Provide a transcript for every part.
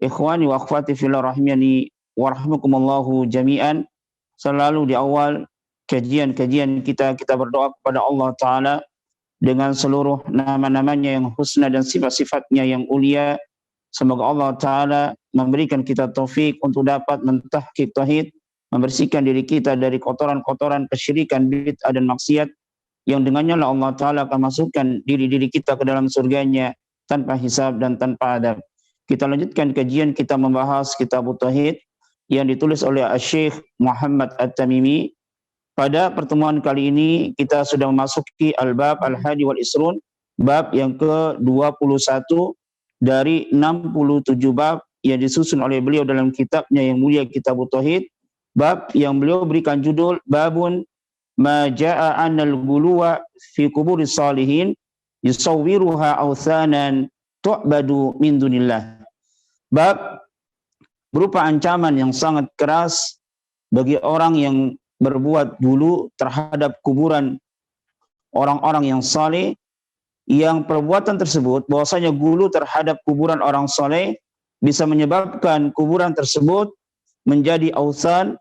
Ikhwani wa akhwati fillah rahimani wa rahimakumullahu jami'an. Selalu di awal kajian-kajian kita berdoa kepada Allah Ta'ala dengan seluruh nama-namanya yang husna dan sifat-sifatnya yang ulia. Semoga Allah Ta'ala memberikan kita taufik untuk dapat mentahqiq tauhid, membersihkan diri kita dari kotoran-kotoran kesyirikan, bid'ah dan maksiat, yang dengannya lah Allah Ta'ala akan masukkan diri-diri kita ke dalam surganya tanpa hisab dan tanpa adab. Kita lanjutkan kajian kita membahas kitab tauhid yang ditulis oleh Syekh Muhammad At-Tamimi. Pada pertemuan kali ini kita sudah memasuki al-bab al-hadi wal isrun, bab yang ke-21 dari 67 bab yang disusun oleh beliau dalam kitabnya yang mulia Kitab Tauhid. Bab yang beliau berikan judul Babun ma jaa anal guluwa fi kuburis salihin yusawwiruha awthanan tu'badu min dunillah. Bab berupa ancaman yang sangat keras bagi orang yang berbuat dulu terhadap kuburan orang-orang yang saleh, yang perbuatan tersebut bahwasanya gulu terhadap kuburan orang saleh bisa menyebabkan kuburan tersebut menjadi authan,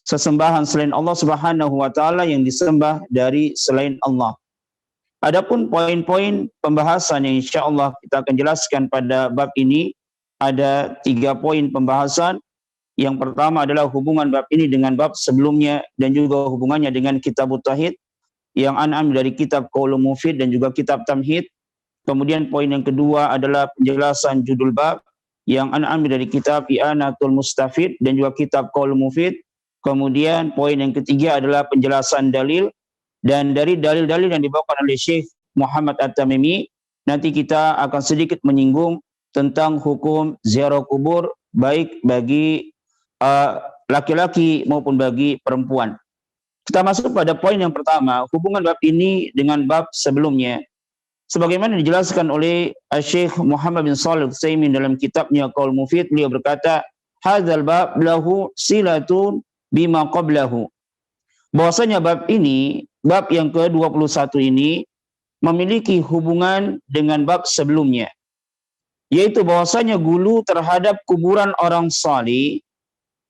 sesembahan selain Allah Subhanahu wa taala yang disembah dari selain Allah. Adapun poin-poin pembahasan yang insyaallah kita akan jelaskan pada bab ini, ada 3 poin pembahasan. Yang pertama adalah hubungan bab ini dengan bab sebelumnya dan juga hubungannya dengan kitab tauhid yang an'am dari kitab Qaulul Mufid dan juga kitab Tamhid. Kemudian poin yang kedua adalah penjelasan judul bab yang an'am dari kitab I'anatul Mustafid dan juga kitab Qaulul Mufid. Kemudian poin yang ketiga adalah penjelasan dalil, dan dari dalil-dalil yang dibawakan oleh Syekh Muhammad At-Tamimi nanti kita akan sedikit menyinggung tentang hukum ziarah kubur baik bagi laki-laki maupun bagi perempuan. Kita masuk pada poin yang pertama, hubungan bab ini dengan bab sebelumnya. Sebagaimana dijelaskan oleh Syekh Muhammad bin Shalih Al-Utsaimin dalam kitabnya Qaul Mufid, beliau berkata, hadzal bab lahu silatun bima qablahu. Bahwasanya bab ini, bab yang ke-21 ini memiliki hubungan dengan bab sebelumnya, yaitu bahwasanya gulu terhadap kuburan orang saleh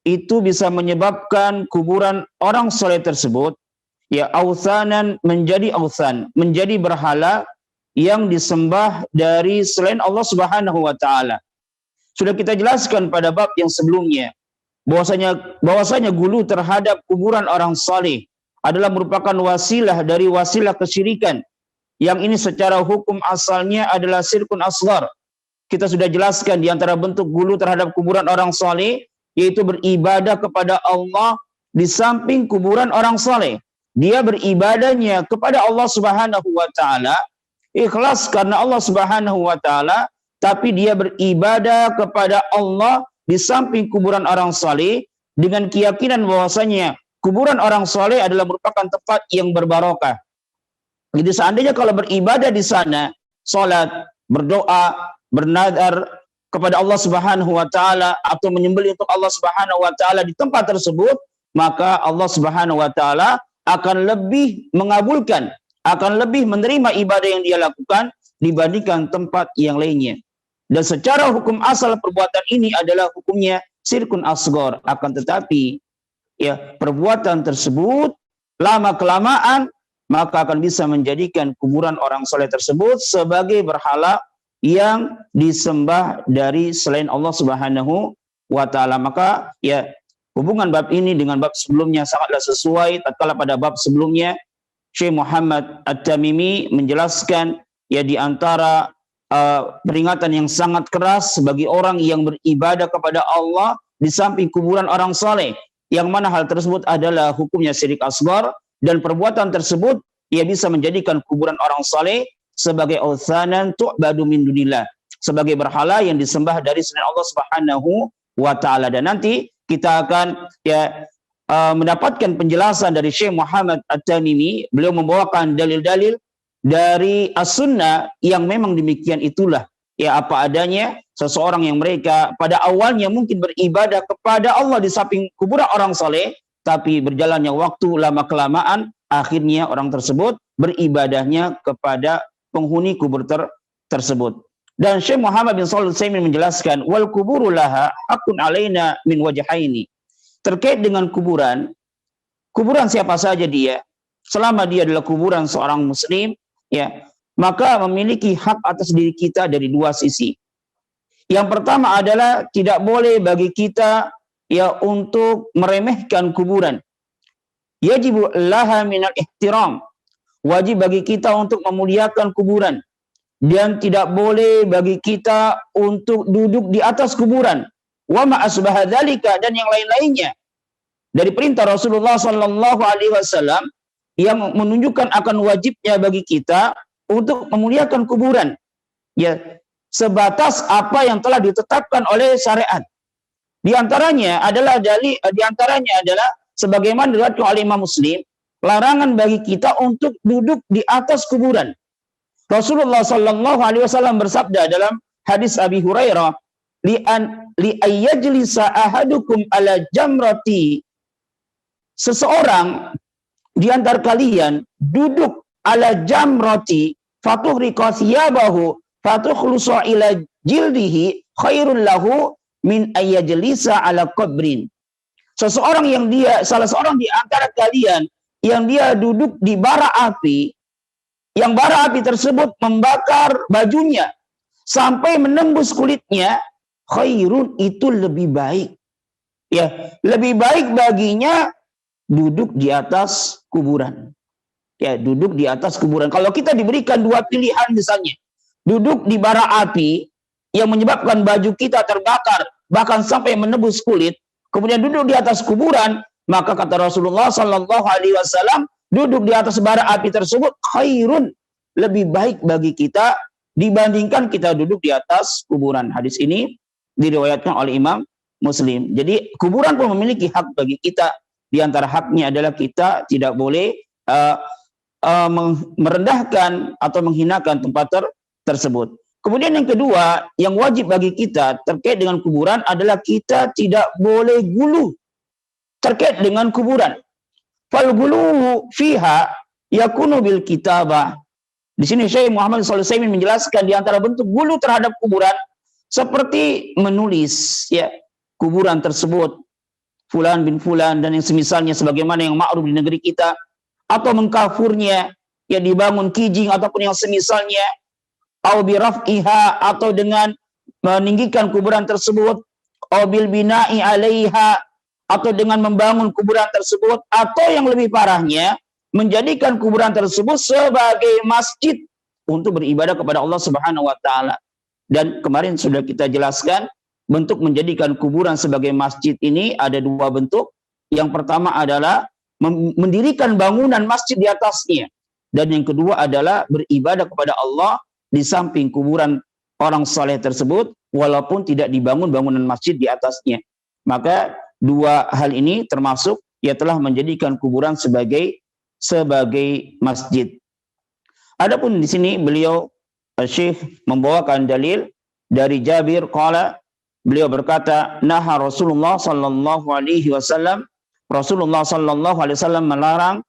itu bisa menyebabkan kuburan orang saleh tersebut ya authanan menjadi authan, menjadi berhala yang disembah dari selain Allah Subhanahu wa taala. Sudah kita jelaskan pada bab yang sebelumnya bahwasanya gulu terhadap kuburan orang saleh adalah merupakan wasilah dari wasilah kesyirikan, yang ini secara hukum asalnya adalah syirkun asghar. Kita sudah jelaskan di antara bentuk gulu terhadap kuburan orang saleh yaitu beribadah kepada Allah di samping kuburan orang saleh. Dia beribadahnya kepada Allah Subhanahu wa taala ikhlas karena Allah Subhanahu wa taala, tapi dia beribadah kepada Allah di samping kuburan orang saleh dengan keyakinan bahwasanya kuburan orang saleh adalah merupakan tempat yang berbarokah. Jadi seandainya kalau beribadah di sana, salat, berdoa, bernadar kepada Allah Subhanahu wa taala atau menyembelih untuk Allah Subhanahu wa taala di tempat tersebut, maka Allah Subhanahu wa taala akan lebih mengabulkan, akan lebih menerima ibadah yang dia lakukan dibandingkan tempat yang lainnya. Dan secara hukum asal perbuatan ini adalah hukumnya syirkun asghar, akan tetapi ya perbuatan tersebut lama kelamaan maka akan bisa menjadikan kuburan orang saleh tersebut sebagai berhala yang disembah dari selain Allah Subhanahu wa taala. Maka ya hubungan bab ini dengan bab sebelumnya sangatlah sesuai. Tatkala pada bab sebelumnya Syekh Muhammad At-Tamimi menjelaskan ya di antara peringatan yang sangat keras bagi orang yang beribadah kepada Allah di samping kuburan orang saleh, yang mana hal tersebut adalah hukumnya syirik asghar, dan perbuatan tersebut ia bisa menjadikan kuburan orang saleh sebagai authanan tu'badu min dunillah, sebagai berhala yang disembah dari selain Allah Subhanahu wa taala. Dan nanti kita akan ya mendapatkan penjelasan dari Syekh Muhammad At-Tamimi. Beliau membawakan dalil-dalil dari as-sunnah yang memang demikian itulah ya apa adanya seseorang yang mereka pada awalnya mungkin beribadah kepada Allah di samping kuburan orang saleh, tapi berjalannya waktu lama kelamaan akhirnya orang tersebut beribadahnya kepada penghuni kubur tersebut. Dan Syekh Muhammad bin Shalih Al-Utsaimin menjelaskan, wal kuburu laha hakun alaina min wajhaini. Terkait dengan kuburan, kuburan siapa saja dia, selama dia adalah kuburan seorang muslim, ya, maka memiliki hak atas diri kita dari dua sisi. Yang pertama adalah tidak boleh bagi kita ya untuk meremehkan kuburan. Yajibu laha minal ihtiram. Wajib bagi kita untuk memuliakan kuburan. Dan tidak boleh bagi kita untuk duduk di atas kuburan. Wa ma asbaha dzalika, dan yang lain-lainnya. Dari perintah Rasulullah sallallahu alaihi wasallam yang menunjukkan akan wajibnya bagi kita untuk memuliakan kuburan. Ya, sebatas apa yang telah ditetapkan oleh syariat. Di antaranya adalah sebagaimana diriwayatkan oleh Imam Muslim, larangan bagi kita untuk duduk di atas kuburan. Rasulullah sallallahu alaihi wasallam bersabda dalam hadis Abi Hurairah, li ayyajlisa ahadukum ala jamrati, seseorang di antara kalian duduk ala jamrati fatuhriqa thiyabahu fatukhlusa ila jildihi khairul lahu min ayyajlisa ala qabrin. Seseorang yang salah seorang di antara kalian yang dia duduk di bara api, yang bara api tersebut membakar bajunya sampai menembus kulitnya, khairun, itu lebih baik. Ya, lebih baik baginya duduk di atas kuburan. Ya, duduk di atas kuburan. Kalau kita diberikan dua pilihan misalnya, duduk di bara api yang menyebabkan baju kita terbakar bahkan sampai menembus kulit, kemudian duduk di atas kuburan, maka kata Rasulullah sallallahu alaihi wasallam, duduk di atas bara api tersebut khairun, lebih baik bagi kita dibandingkan kita duduk di atas kuburan. Hadis ini diriwayatkan oleh Imam Muslim. Jadi kuburan pun memiliki hak bagi kita. Di antara haknya adalah kita tidak boleh merendahkan atau menghinakan tempat tersebut. Kemudian yang kedua, yang wajib bagi kita terkait dengan kuburan adalah kita tidak boleh gulu terkait dengan kuburan. Fal gulu fiha yakunu bil kitabah. Di sini Syekh Muhammad Shalih Al-Utsaimin menjelaskan di antara bentuk gulu terhadap kuburan seperti menulis ya kuburan tersebut fulan bin fulan dan yang semisalnya sebagaimana yang ma'ruf di negeri kita, atau mengkafurnya ya dibangun kijing ataupun yang semisalnya, au biraf'iha, atau dengan meninggikan kuburan tersebut, au bil bina'i 'alaiha, atau dengan membangun kuburan tersebut, atau yang lebih parahnya menjadikan kuburan tersebut sebagai masjid untuk beribadah kepada Allah Subhanahu wa taala. Dan kemarin sudah kita jelaskan bentuk menjadikan kuburan sebagai masjid ini ada dua bentuk. Yang pertama adalah mendirikan bangunan masjid di atasnya, dan yang kedua adalah beribadah kepada Allah di samping kuburan orang saleh tersebut, walaupun tidak dibangun bangunan masjid di atasnya. Maka dua hal ini termasuk ia telah menjadikan kuburan sebagai masjid. Adapun di sini beliau Syekh membawakan dalil dari Jabir qala, beliau berkata, naha Rasulullah sallallahu alaihi wasallam, Rasulullah sallallahu alaihi wasallam melarang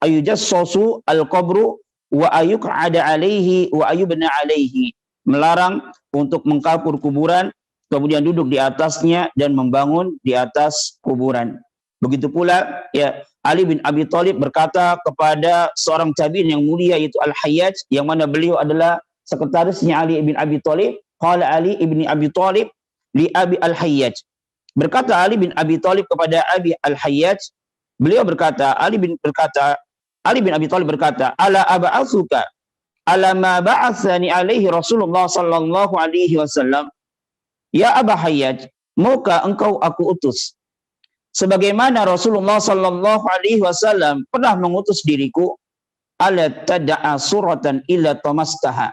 ayujassasu al-qabru wa ayuq'ada alaihi wa ayubna alaihi, melarang untuk mengkapur kuburan kemudian duduk di atasnya dan membangun di atas kuburan. Begitu pula ya Ali bin Abi Thalib berkata kepada seorang tabi'in yang mulia yaitu Al-Hayyaj, yang mana beliau adalah sekretarisnya Ali bin Abi Thalib. Qala Ali bin Abi Thalib li Abi Al-Hayyaj, berkata Ali bin Abi Thalib kepada Abi Al-Hayyaj, beliau berkata, Ali bin Abi Thalib berkata, ala aba'atsuka ala ma ba'atsani alaihi Rasulullah sallallahu alaihi wasallam, ya Aba Hayyaj, maukah engkau aku utus sebagaimana Rasulullah sallallahu alaihi wasallam pernah mengutus diriku, ala tada'a suratan illa tamastaha,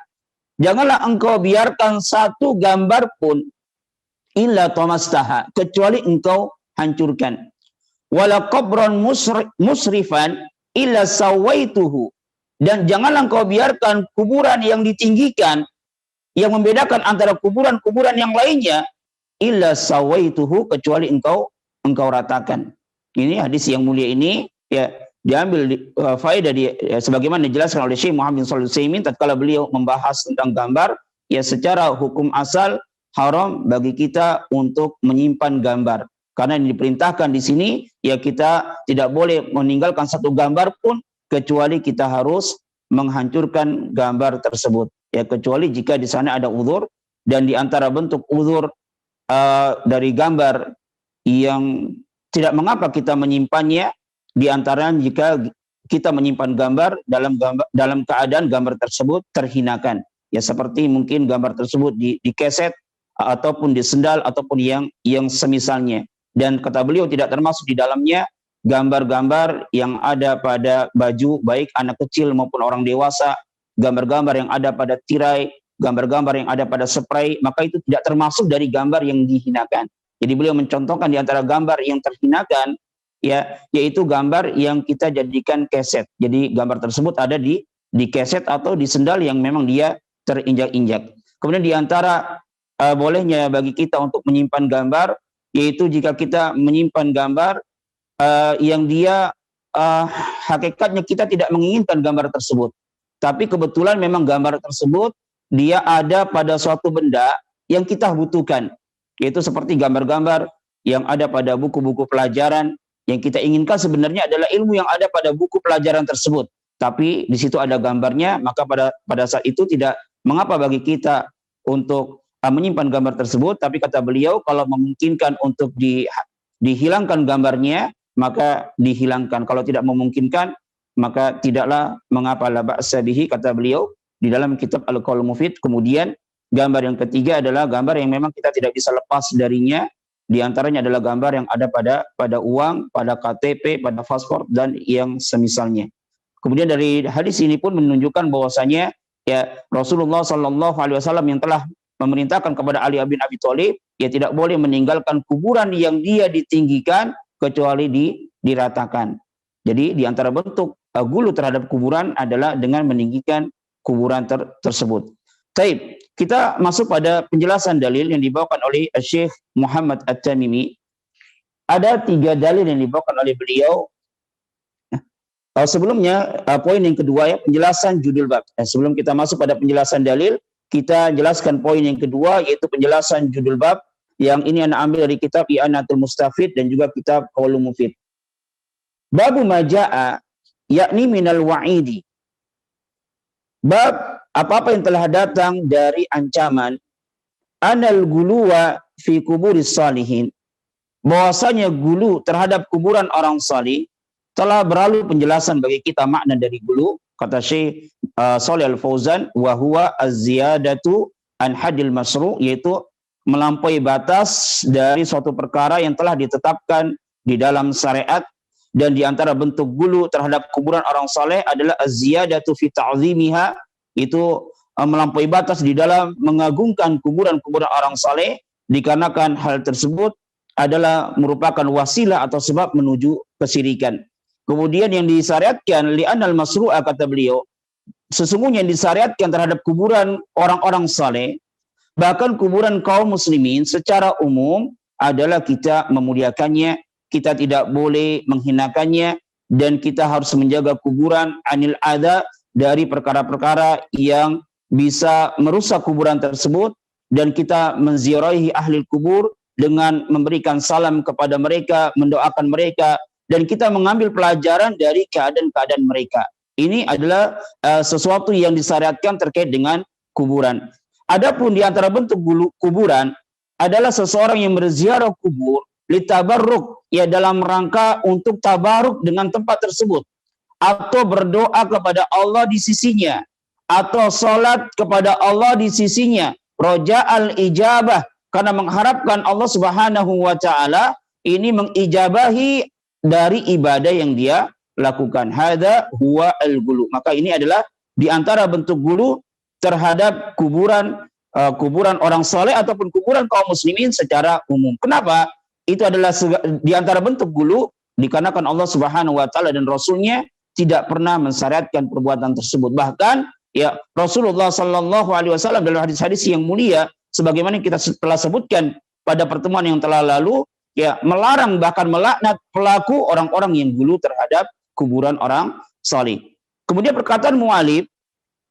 janganlah engkau biarkan satu gambar pun illa tamastaha, kecuali engkau hancurkan, wala qabran musrifan illa sawaituhu, dan janganlah engkau biarkan kuburan yang ditinggikan yang membedakan antara kuburan-kuburan yang lainnya, illa sawaituhu, kecuali engkau ratakan. Ini hadis yang mulia ini ya diambil faedah sebagaimana dijelaskan oleh Syekh Muhammad bin Shalih Al-Utsaimin tatkala beliau membahas tentang gambar, ya secara hukum asal haram bagi kita untuk menyimpan gambar. Karena yang diperintahkan di sini, ya kita tidak boleh meninggalkan satu gambar pun kecuali kita harus menghancurkan gambar tersebut. Ya kecuali jika di sana ada uzur, dan di antara bentuk uzur dari gambar yang tidak mengapa kita menyimpannya, di antaranya jika kita menyimpan gambar dalam keadaan gambar tersebut terhinakan. Ya seperti mungkin gambar tersebut di keset ataupun di sendal ataupun yang semisalnya. Dan kata beliau tidak termasuk di dalamnya gambar-gambar yang ada pada baju baik anak kecil maupun orang dewasa, gambar-gambar yang ada pada tirai, gambar-gambar yang ada pada spray, maka itu tidak termasuk dari gambar yang dihinakan. Jadi beliau mencontohkan di antara gambar yang terhinakan, ya, yaitu gambar yang kita jadikan keset. Jadi gambar tersebut ada di keset atau di sendal yang memang dia terinjak-injak. Kemudian di antara bolehnya bagi kita untuk menyimpan gambar, yaitu jika kita menyimpan gambar yang dia hakikatnya kita tidak menginginkan gambar tersebut, tapi kebetulan memang gambar tersebut dia ada pada suatu benda yang kita butuhkan, yaitu seperti gambar-gambar yang ada pada buku-buku pelajaran. Yang kita inginkan sebenarnya adalah ilmu yang ada pada buku pelajaran tersebut, tapi di situ ada gambarnya, maka pada saat itu tidak mengapa bagi kita untuk menyimpan gambar tersebut. Tapi kata beliau, kalau memungkinkan untuk dihilangkan gambarnya, maka dihilangkan. Kalau tidak memungkinkan, maka tidaklah mengapa, la ba'sa bihi, kata beliau di dalam kitab Al-Qaul Mufid. Kemudian gambar yang ketiga adalah gambar yang memang kita tidak bisa lepas darinya. Di antaranya adalah gambar yang ada pada uang, pada KTP, pada paspor dan yang semisalnya. Kemudian dari hadis ini pun menunjukkan bahwasanya ya Rasulullah Shallallahu Alaihi Wasallam yang telah memerintahkan kepada Ali bin Abi Thalib, ya tidak boleh meninggalkan kuburan yang dia ditinggikan kecuali diratakan. Jadi di antara bentuk gulu terhadap kuburan adalah dengan meninggikan kuburan tersebut. Baik, kita masuk pada penjelasan dalil yang dibawakan oleh Syekh Muhammad At-Tamimi. Ada 3 dalil yang dibawakan oleh beliau. Sebelumnya, poin yang kedua ya, penjelasan judul bab. Sebelum kita masuk pada penjelasan dalil, kita jelaskan poin yang kedua, yaitu penjelasan judul bab. Yang ini Anda ambil dari kitab I'anatul Mustafid dan juga kitab Qaulul Mufid. Babu maja'a, yakni minal wa'idi. Bab apa-apa yang telah datang dari ancaman anal guluwa fi kuburis salihin, bahwasanya gulu terhadap kuburan orang salih. Telah berlalu penjelasan bagi kita makna dari gulu. Kata Syekh Shalih Al-Fauzan, wa huwa az-ziyadatu an hadil masru', yaitu melampaui batas dari suatu perkara yang telah ditetapkan di dalam syariat. Dan di antara bentuk gulu terhadap kuburan orang saleh adalah az-ziyadatu fi ta'zimiha, itu melampaui batas di dalam mengagungkan kuburan-kuburan orang saleh, dikarenakan hal tersebut adalah merupakan wasilah atau sebab menuju kesyirikan. Kemudian yang disyariatkan li'anal masru'a, kata beliau, sesungguhnya yang disyariatkan terhadap kuburan orang-orang saleh, bahkan kuburan kaum muslimin secara umum, adalah kita memuliakannya, kita tidak boleh menghinakannya, dan kita harus menjaga kuburan anil adha, dari perkara-perkara yang bisa merusak kuburan tersebut, dan kita menziarahi ahli kubur dengan memberikan salam kepada mereka, mendoakan mereka, dan kita mengambil pelajaran dari keadaan-keadaan mereka. Ini adalah sesuatu yang disyariatkan terkait dengan kuburan. Adapun di antara bentuk kuburan adalah seseorang yang berziarah kubur litabarruk, ya dalam rangka untuk tabaruk dengan tempat tersebut, atau berdoa kepada Allah di sisinya, atau salat kepada Allah di sisinya, roja'al ijabah, karena mengharapkan Allah Subhanahu wa taala ini mengijabahi dari ibadah yang dia lakukan. Hadza huwa al-gulu. Maka ini adalah di antara bentuk gulu terhadap kuburan orang saleh ataupun kuburan kaum muslimin secara umum. Kenapa? Itu adalah di antara bentuk gulu dikarenakan Allah Subhanahu wa taala dan Rasulnya tidak pernah mensyariatkan perbuatan tersebut. Bahkan ya Rasulullah Sallallahu Alaihi Wasallam dalam hadis-hadis yang mulia, sebagaimana kita telah sebutkan pada pertemuan yang telah lalu, ya melarang bahkan melaknat pelaku orang-orang yang gulu terhadap kuburan orang saleh. Kemudian perkataan mu'alif,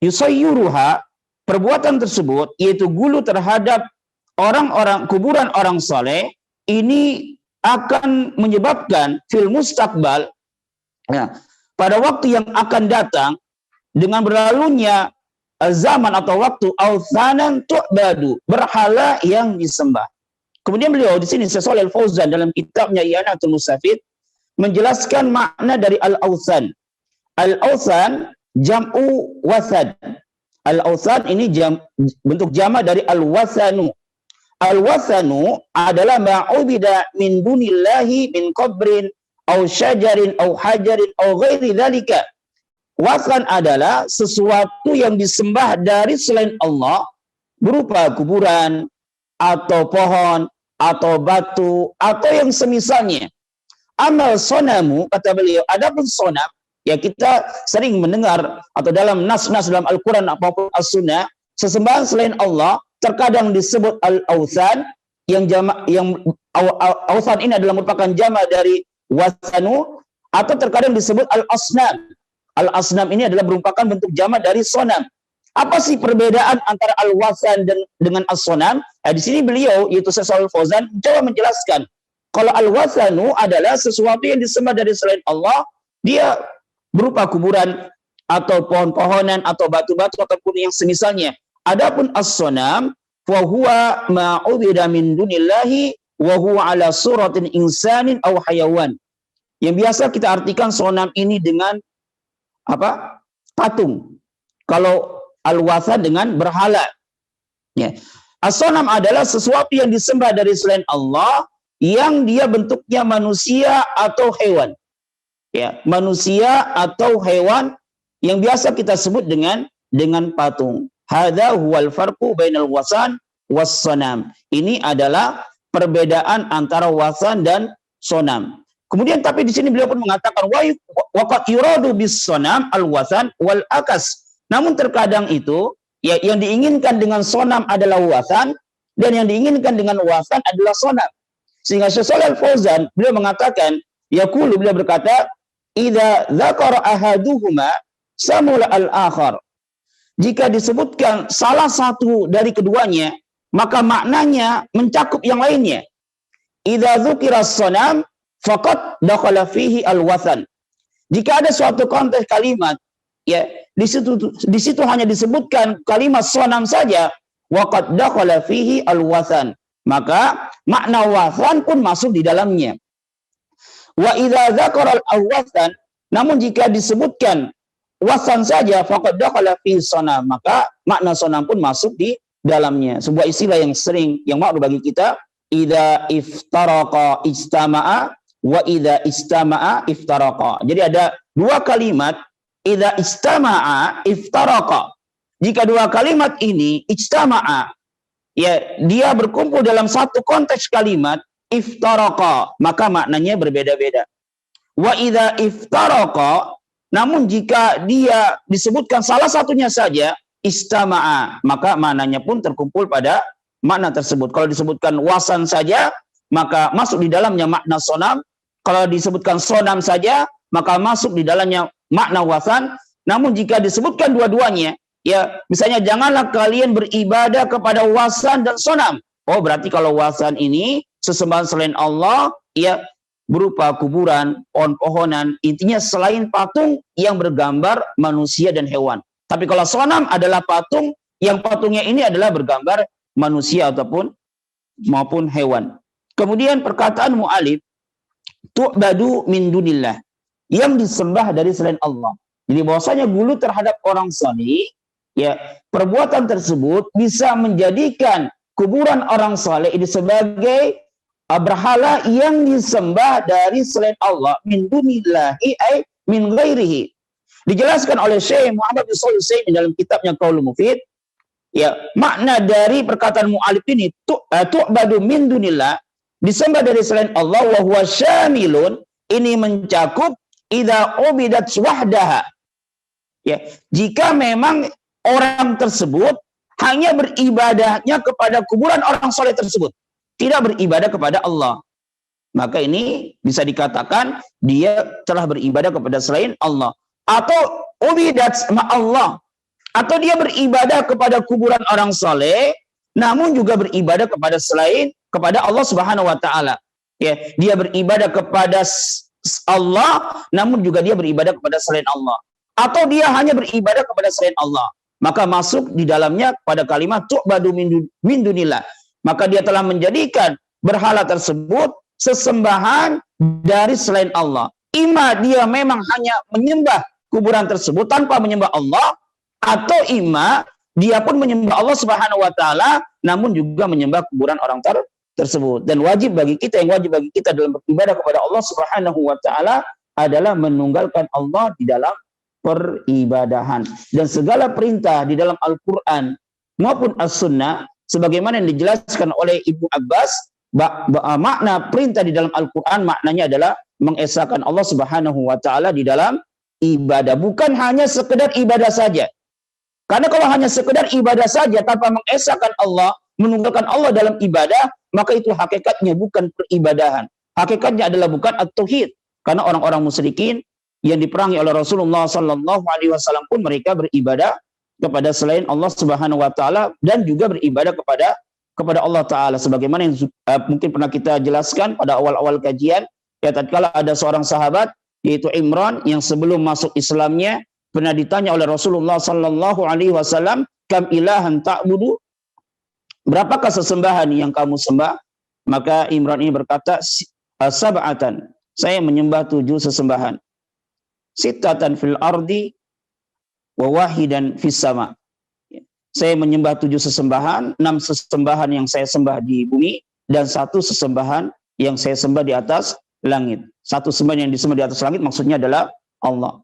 yusayyuruha, perbuatan tersebut, yaitu gulu terhadap orang-orang kuburan orang saleh, ini akan menyebabkan fil mustaqbal, ya, pada waktu yang akan datang, dengan berlalunya zaman atau waktu, authanan tu'badu, berhala yang disembah. Kemudian beliau di sini Syekh Shalih Al-Fauzan dalam kitabnya I'anatul Mustafid menjelaskan makna dari al-authan. Al-authan jam'u wathad. Al-authan ini bentuk jamak dari al-wathanu. Al-wathanu adalah ma'ubida min dunillahi min qabrin au syajarin au hajarin au ghairi dzalika. Wathan adalah sesuatu yang disembah dari selain Allah berupa kuburan atau pohon atau batu atau yang semisalnya. Amal sonamu, kata beliau, adapun sonam, ya kita sering mendengar atau dalam nas-nas dalam Al-Quran apapun As-Sunnah, sesembahan selain Allah terkadang disebut al-authan, yang authan ini adalah merupakan jamak dari wasanu, atau terkadang disebut al-asnam. Al-asnam ini adalah merupakan bentuk jamak dari sonam. Apa sih perbedaan antara al-wathan dengan as-sonam? Nah, di sini beliau, yaitu Syekh Shalih Al-Fauzan, coba menjelaskan. Kalau al-wathanu adalah sesuatu yang disembah dari selain Allah, dia berupa kuburan atau pohon-pohonan atau batu-batu ataupun yang semisalnya. Adapun as-sonam, fa huwa ma'ubida min dunillahi wa huwa ala suratin insanin aw hayawan. Yang biasa kita artikan sonam ini dengan apa? Patung. Kalau al-wathan dengan berhala. Ya. As-sonam adalah sesuatu yang disembah dari selain Allah, yang dia bentuknya manusia atau hewan. Ya, manusia atau hewan yang biasa kita sebut dengan patung. Hadza huwal farqu bainal wasan was-sonam. Ini adalah perbedaan antara wasan dan sonam. Kemudian tapi di sini beliau pun mengatakan waqad yuradu bis-sonam al-wasan wal akas. Namun terkadang itu ya yang diinginkan dengan sonam adalah wasan dan yang diinginkan dengan wasan adalah sonam. Sehingga Syekh Shalih Al-Fauzan beliau mengatakan, yaqulu, beliau berkata, idza dzakara ahaduhuma samula al-akhar. Jika disebutkan salah satu dari keduanya, maka maknanya mencakup yang lainnya. Idza dzukira as-sanam faqad dakhala fihi al-wathan. Jika ada suatu konteks kalimat, ya di situ hanya disebutkan kalimat sonam saja, waqad dakhala fihi al-wathan. Maka makna wathan pun masuk di dalamnya. Wa idza dzakara al-wathan, namun jika disebutkan wathan saja, faqad dakhala fi sonam, maka makna sonam pun masuk di dalamnya. Sebuah istilah yang sering, yang maklum bagi kita, idza iftaraqa ijtama'a wa idza istama'a iftaraqa. Jadi ada dua kalimat, idza istama'a iftaraqa. Jika dua kalimat ini ijtama'a, ya dia berkumpul dalam satu konteks kalimat, iftaraqa, maka maknanya berbeda-beda. Wa idza iftaraqa, namun jika dia disebutkan salah satunya saja, istama'a, maka maknanya pun terkumpul pada makna tersebut. Kalau disebutkan wasan saja, maka masuk di dalamnya makna sonam. Kalau disebutkan sonam saja, maka masuk di dalamnya makna wasan. Namun jika disebutkan dua-duanya, ya, misalnya janganlah kalian beribadah kepada wasan dan sonam. Oh, berarti kalau wasan ini sesembahan selain Allah, ya berupa kuburan, pohon-pohonan, intinya selain patung yang bergambar manusia dan hewan. Tapi kalau sonam adalah patung, yang patungnya ini adalah bergambar manusia ataupun maupun hewan. Kemudian perkataan mu'alif, tu'badu min dunillah, yang disembah dari selain Allah. Jadi bahwasanya gulu terhadap orang saleh, ya, perbuatan tersebut bisa menjadikan kuburan orang saleh ini sebagai berhala yang disembah dari selain Allah, min dunillahi ay min ghairihi. Dijelaskan oleh Syekh Muhammad bin Shalih Al-Utsaimin dalam kitabnya Qaulul Mufid, ya, makna dari perkataan mu'alif ini tu'badu min dunillah, disembah dari selain Allah, wa huwa syamilun, ini mencakup idza ubidat wahdaha. Ya, jika memang orang tersebut hanya beribadahnya kepada kuburan orang soleh tersebut, tidak beribadah kepada Allah. maka ini bisa dikatakan dia telah beribadah kepada selain Allah. Atau ubidat sama Allah, atau dia beribadah kepada kuburan orang saleh, namun juga beribadah kepada Allah Subhanahu wa taala. Ya, dia beribadah kepada Allah, namun juga dia beribadah kepada selain Allah. Atau dia hanya beribadah kepada selain Allah, maka masuk di dalamnya pada kalimat tu'badu min dunillah. Maka dia telah menjadikan berhala tersebut sesembahan dari selain Allah. Ima dia memang hanya menyembah kuburan tersebut tanpa menyembah Allah, atau ima dia pun menyembah Allah Subhanahu wa taala namun juga menyembah kuburan orang tersebut. Dan yang wajib bagi kita dalam beribadah kepada Allah Subhanahu wa taala adalah menunggalkan Allah di dalam peribadahan. Dan segala perintah di dalam Al-Qur'an maupun As-Sunnah sebagaimana yang dijelaskan oleh Ibnu Abbas, makna perintah di dalam Al-Qur'an maknanya adalah mengesahkan Allah Subhanahu wa taala di dalam ibadah, bukan hanya sekedar ibadah saja. Karena kalau hanya sekedar ibadah saja tanpa mengesahkan Allah, menunggalkan Allah dalam ibadah, maka itu hakikatnya bukan peribadahan. Hakikatnya adalah bukan at-tauhid. Karena orang-orang musyrikin yang diperangi oleh Rasulullah sallallahu alaihi wasallam pun mereka beribadah kepada selain Allah Subhanahu wa taala dan juga beribadah kepada Allah taala, sebagaimana yang mungkin pernah kita jelaskan pada awal-awal kajian, ya, tatkala ada seorang sahabat yaitu Imran yang sebelum masuk Islamnya pernah ditanya oleh Rasulullah sallallahu alaihi wasallam, kam ilahan ta'budu, berapakah sesembahan yang kamu sembah? Maka Imran ini berkata, sab'atan, saya menyembah 7 sesembahan. Sittatan fil ardi wa wahidan fis sama. Saya menyembah 7 sesembahan, 6 sesembahan yang saya sembah di bumi dan 1 sesembahan yang saya sembah di atas langit. 1 sembahan yang disembah di atas langit maksudnya adalah Allah.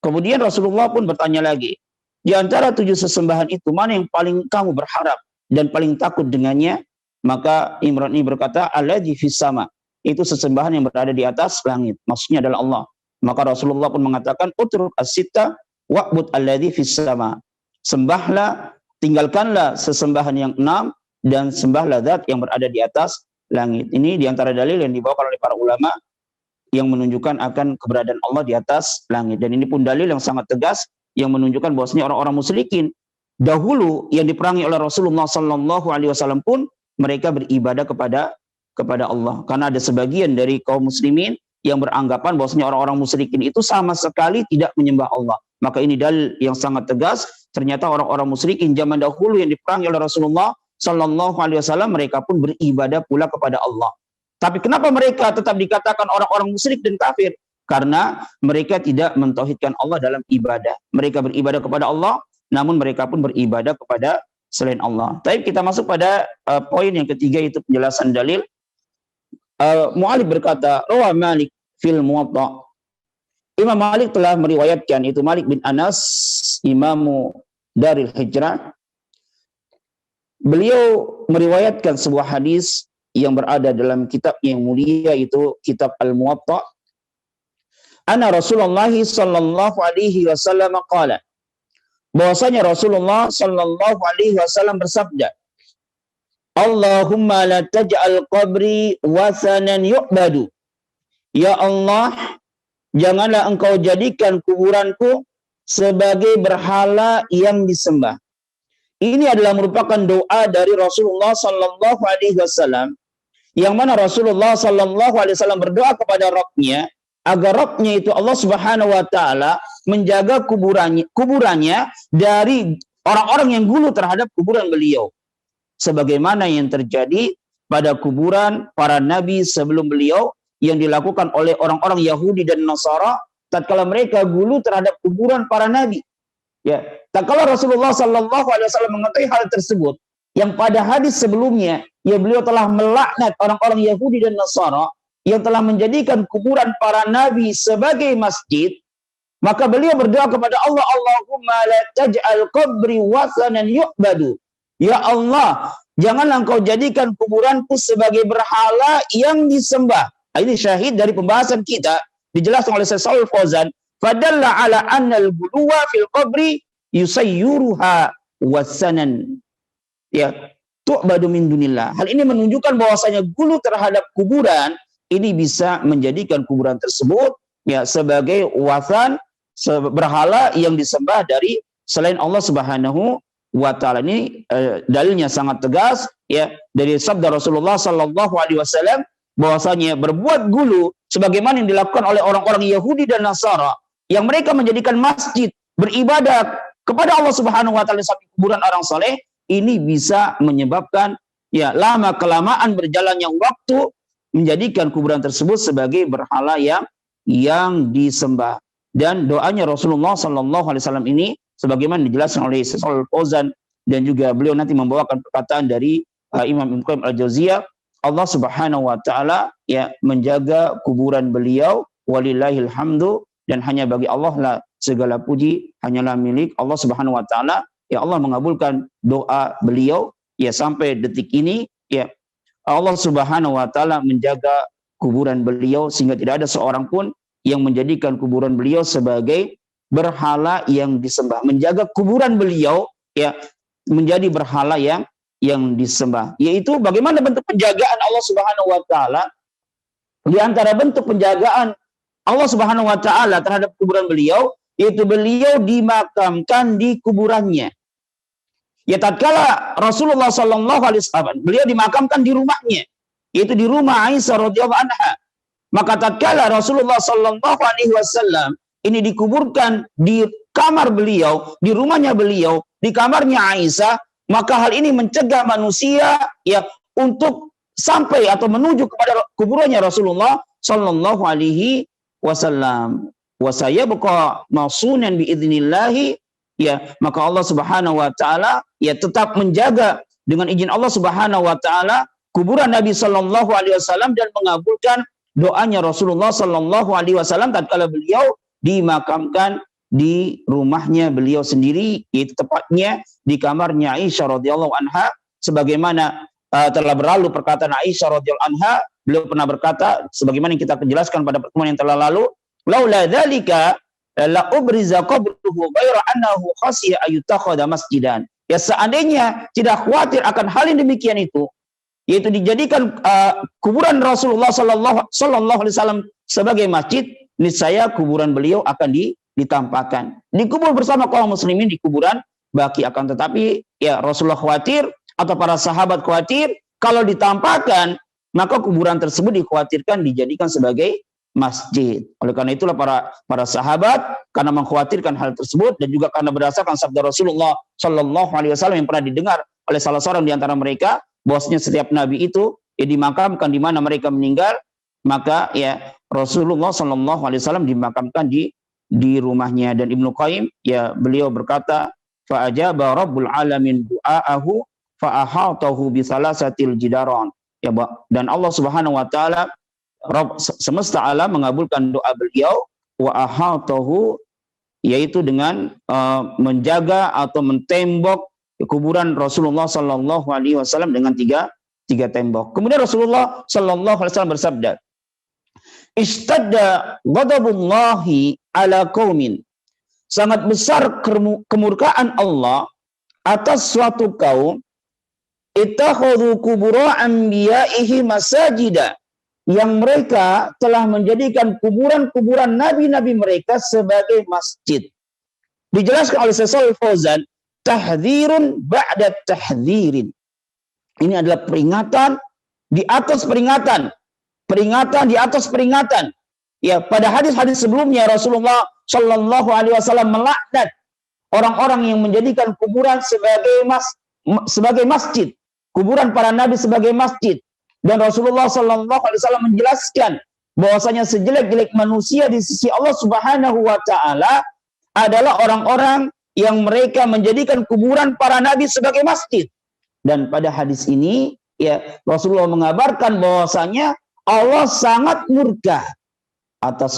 Kemudian Rasulullah pun bertanya lagi, di antara 7 sesembahan itu mana yang paling kamu berharap dan paling takut dengannya? Maka Imran ini berkata, alladzi fis sama, itu sesembahan yang berada di atas langit, maksudnya adalah Allah. Maka Rasulullah pun mengatakan, utruk as-sitta wa'bud alladzi fis sama, sembahlah, tinggalkanlah sesembahan yang 6 dan sembahlah zat yang berada di atas langit. Ini diantara dalil yang dibawakan oleh para ulama yang menunjukkan akan keberadaan Allah di atas langit. Dan ini pun dalil yang sangat tegas yang menunjukkan bahwasanya orang-orang musyrikin dahulu yang diperangi oleh Rasulullah sallallahu alaihi wasallam pun mereka beribadah kepada Allah. Karena ada sebagian dari kaum muslimin yang beranggapan bahwasanya orang-orang musyrikin itu sama sekali tidak menyembah Allah. Maka ini dalil yang sangat tegas, ternyata orang-orang musyrikin zaman dahulu yang diperangi oleh Rasulullah sallallahu alaihi wasallam mereka pun beribadah pula kepada Allah. Tapi kenapa mereka tetap dikatakan orang-orang musyrik dan kafir? Karena mereka tidak mentauhidkan Allah dalam ibadah. Mereka beribadah kepada Allah, namun mereka pun beribadah kepada selain Allah. Tapi kita masuk pada poin yang ketiga, itu penjelasan dalil. Mu'alib berkata, Rawa Malik fil Muwatta. Imam Malik telah meriwayatkan, itu Malik bin Anas, Imamu Daril Hijrah. Beliau meriwayatkan sebuah hadis yang berada dalam kitab yang mulia, itu kitab Al-Muwatta. Anna Rasulullah sallallahu alaihi wasallam qala, bahwasanya Rasulullah sallallahu alaihi wasallam bersabda, Allahumma la taj'al qabri wasanan yu'badu. Ya Allah, janganlah engkau jadikan kuburanku sebagai berhala yang disembah. Ini adalah merupakan doa dari Rasulullah sallallahu alaihi wasallam, yang mana Rasulullah sallallahu alaihi wasallam berdoa kepada Rabb-Nya agar Rabb-Nya itu Allah Subhanahu wa taala menjaga kuburannya dari orang-orang yang gulu terhadap kuburan beliau. Sebagaimana yang terjadi pada kuburan para nabi sebelum beliau yang dilakukan oleh orang-orang Yahudi dan Nasara tatkala mereka gulu terhadap kuburan para nabi. Ya, tatkala Rasulullah sallallahu alaihi wasallam mengetahui hal tersebut, yang pada hadis sebelumnya ya beliau telah melaknat orang-orang Yahudi dan Nasara yang telah menjadikan kuburan para nabi sebagai masjid, maka beliau berdoa kepada Allah, Allahumma la taj'al qabri wasanan yu'badu. Ya Allah, janganlah engkau jadikan kuburanku sebagai berhala yang disembah. Ini syahid dari pembahasan kita, dijelaskan oleh Syekh Shalih Fauzan, fadalla ala anna al-ghuluwa fil qabri yusayyuruha wasanan. Ya, tu'badu min dunillah. Hal ini menunjukkan bahwasanya gulu terhadap kuburan ini bisa menjadikan kuburan tersebut ya sebagai wathan, berhala yang disembah dari selain Allah Subhanahu wa taala. Ini dalilnya sangat tegas ya dari sabda Rasulullah sallallahu alaihi wasallam bahwasanya berbuat gulu sebagaimana yang dilakukan oleh orang-orang Yahudi dan Nasara yang mereka menjadikan masjid beribadah kepada Allah Subhanahu wa taala sampai kuburan orang saleh, ini bisa menyebabkan ya lama kelamaan berjalannya waktu menjadikan kuburan tersebut sebagai berhala yang disembah. Dan doanya Rasulullah sallallahu alaihi wasallam ini sebagaimana dijelaskan oleh Syekh Shalih Fauzan dan juga beliau nanti membawakan perkataan dari Imam Ibnu Qayyim Al-Jauziyah, Allah Subhanahu wa taala ya menjaga kuburan beliau, walillahil hamdu, dan hanya bagi Allah lah segala puji, hanyalah milik Allah Subhanahu wa taala. Ya Allah mengabulkan doa beliau ya sampai detik ini ya. Allah Subhanahu wa taala menjaga kuburan beliau sehingga tidak ada seorang pun yang menjadikan kuburan beliau sebagai berhala yang disembah. Menjaga kuburan beliau ya menjadi berhala yang disembah. Yaitu bagaimana bentuk penjagaan Allah Subhanahu wa taala? Di antara bentuk penjagaan Allah Subhanahu wa taala terhadap kuburan beliau yaitu beliau dimakamkan di kuburannya. Ya tatkala Rasulullah sallallahu alaihi wasallam beliau dimakamkan di rumahnya, yaitu di rumah Aisyah radhiyallahu anha. Maka tatkala Rasulullah sallallahu alaihi wasallam ini dikuburkan di kamar beliau, di rumahnya beliau, di kamarnya Aisyah, maka hal ini mencegah manusia ya untuk sampai atau menuju kepada kuburannya Rasulullah sallallahu alaihi wasallam. Wa sayabqa masunan biidznillah, ya maka Allah Subhanahu wa taala ya tetap menjaga dengan izin Allah Subhanahu wa taala kuburan Nabi sallallahu alaihi wasallam dan mengabulkan doanya Rasulullah sallallahu alaihi wasallam tatkala beliau dimakamkan di rumahnya beliau sendiri, yaitu tepatnya di kamarnya Aisyah radhiyallahu anha, sebagaimana telah berlalu perkataan Aisyah radhiyallahu anha. Beliau pernah berkata sebagaimana yang kita jelaskan pada pertemuan yang telah lalu, laula dzalika la ubriza qabruhu ghaira annahu khasiya ayutakhadha masjidan. Ya seandainya tidak khawatir akan hal yang demikian itu, yaitu dijadikan kuburan Rasulullah sallallahu alaihi wasallam sebagai masjid, niscaya kuburan beliau akan ditampakkan, dikubur bersama kaum muslimin di kuburan Baqi. Akan tetapi ya Rasulullah khawatir atau para sahabat khawatir kalau ditampakkan maka kuburan tersebut dikhawatirkan dijadikan sebagai masjid. Oleh karena itulah para sahabat karena mengkhawatirkan hal tersebut dan juga karena berdasarkan sabda Rasulullah sallallahu alaihi wasallam yang pernah didengar oleh salah seorang di antara mereka bahwasanya setiap nabi itu ya dimakamkan di mana mereka meninggal, maka ya Rasulullah sallallahu alaihi wasallam dimakamkan di rumahnya. Dan Ibnu Qayyim ya beliau berkata, fa ajaba rabbul alamin du'aahu fa ahatahu bi salasatil jidaran. Ya, dan Allah Subhanahu wa taala Rabb semesta alam mengabulkan doa beliau wa ahatahu, yaitu dengan menjaga atau mentembok kuburan Rasulullah sallallahu alaihi wasallam dengan tiga tembok. Kemudian Rasulullah sallallahu alaihi wasallam bersabda, "Ishtadda ghadabullahi ala qaumin." Sangat besar kemurkaan Allah atas suatu kaum, ittakhadhu qubura anbiya'ihi masajida, yang mereka telah menjadikan kuburan-kuburan nabi-nabi mereka sebagai masjid. Dijelaskan oleh Syekh Shalih Fauzan, tahdzirun ba'da tahdzirin. Ini adalah peringatan di atas peringatan. Peringatan di atas peringatan. Ya, pada hadis-hadis sebelumnya Rasulullah sallallahu alaihi wasallam melaknat orang-orang yang menjadikan kuburan sebagai masjid. Kuburan para nabi sebagai masjid. Dan Rasulullah sallallahu alaihi wasallam menjelaskan bahwasanya sejelek-jelek manusia di sisi Allah Subhanahu wa taala adalah orang-orang yang mereka menjadikan kuburan para nabi sebagai masjid. Dan pada hadis ini ya Rasulullah mengabarkan bahwasanya Allah sangat murka atas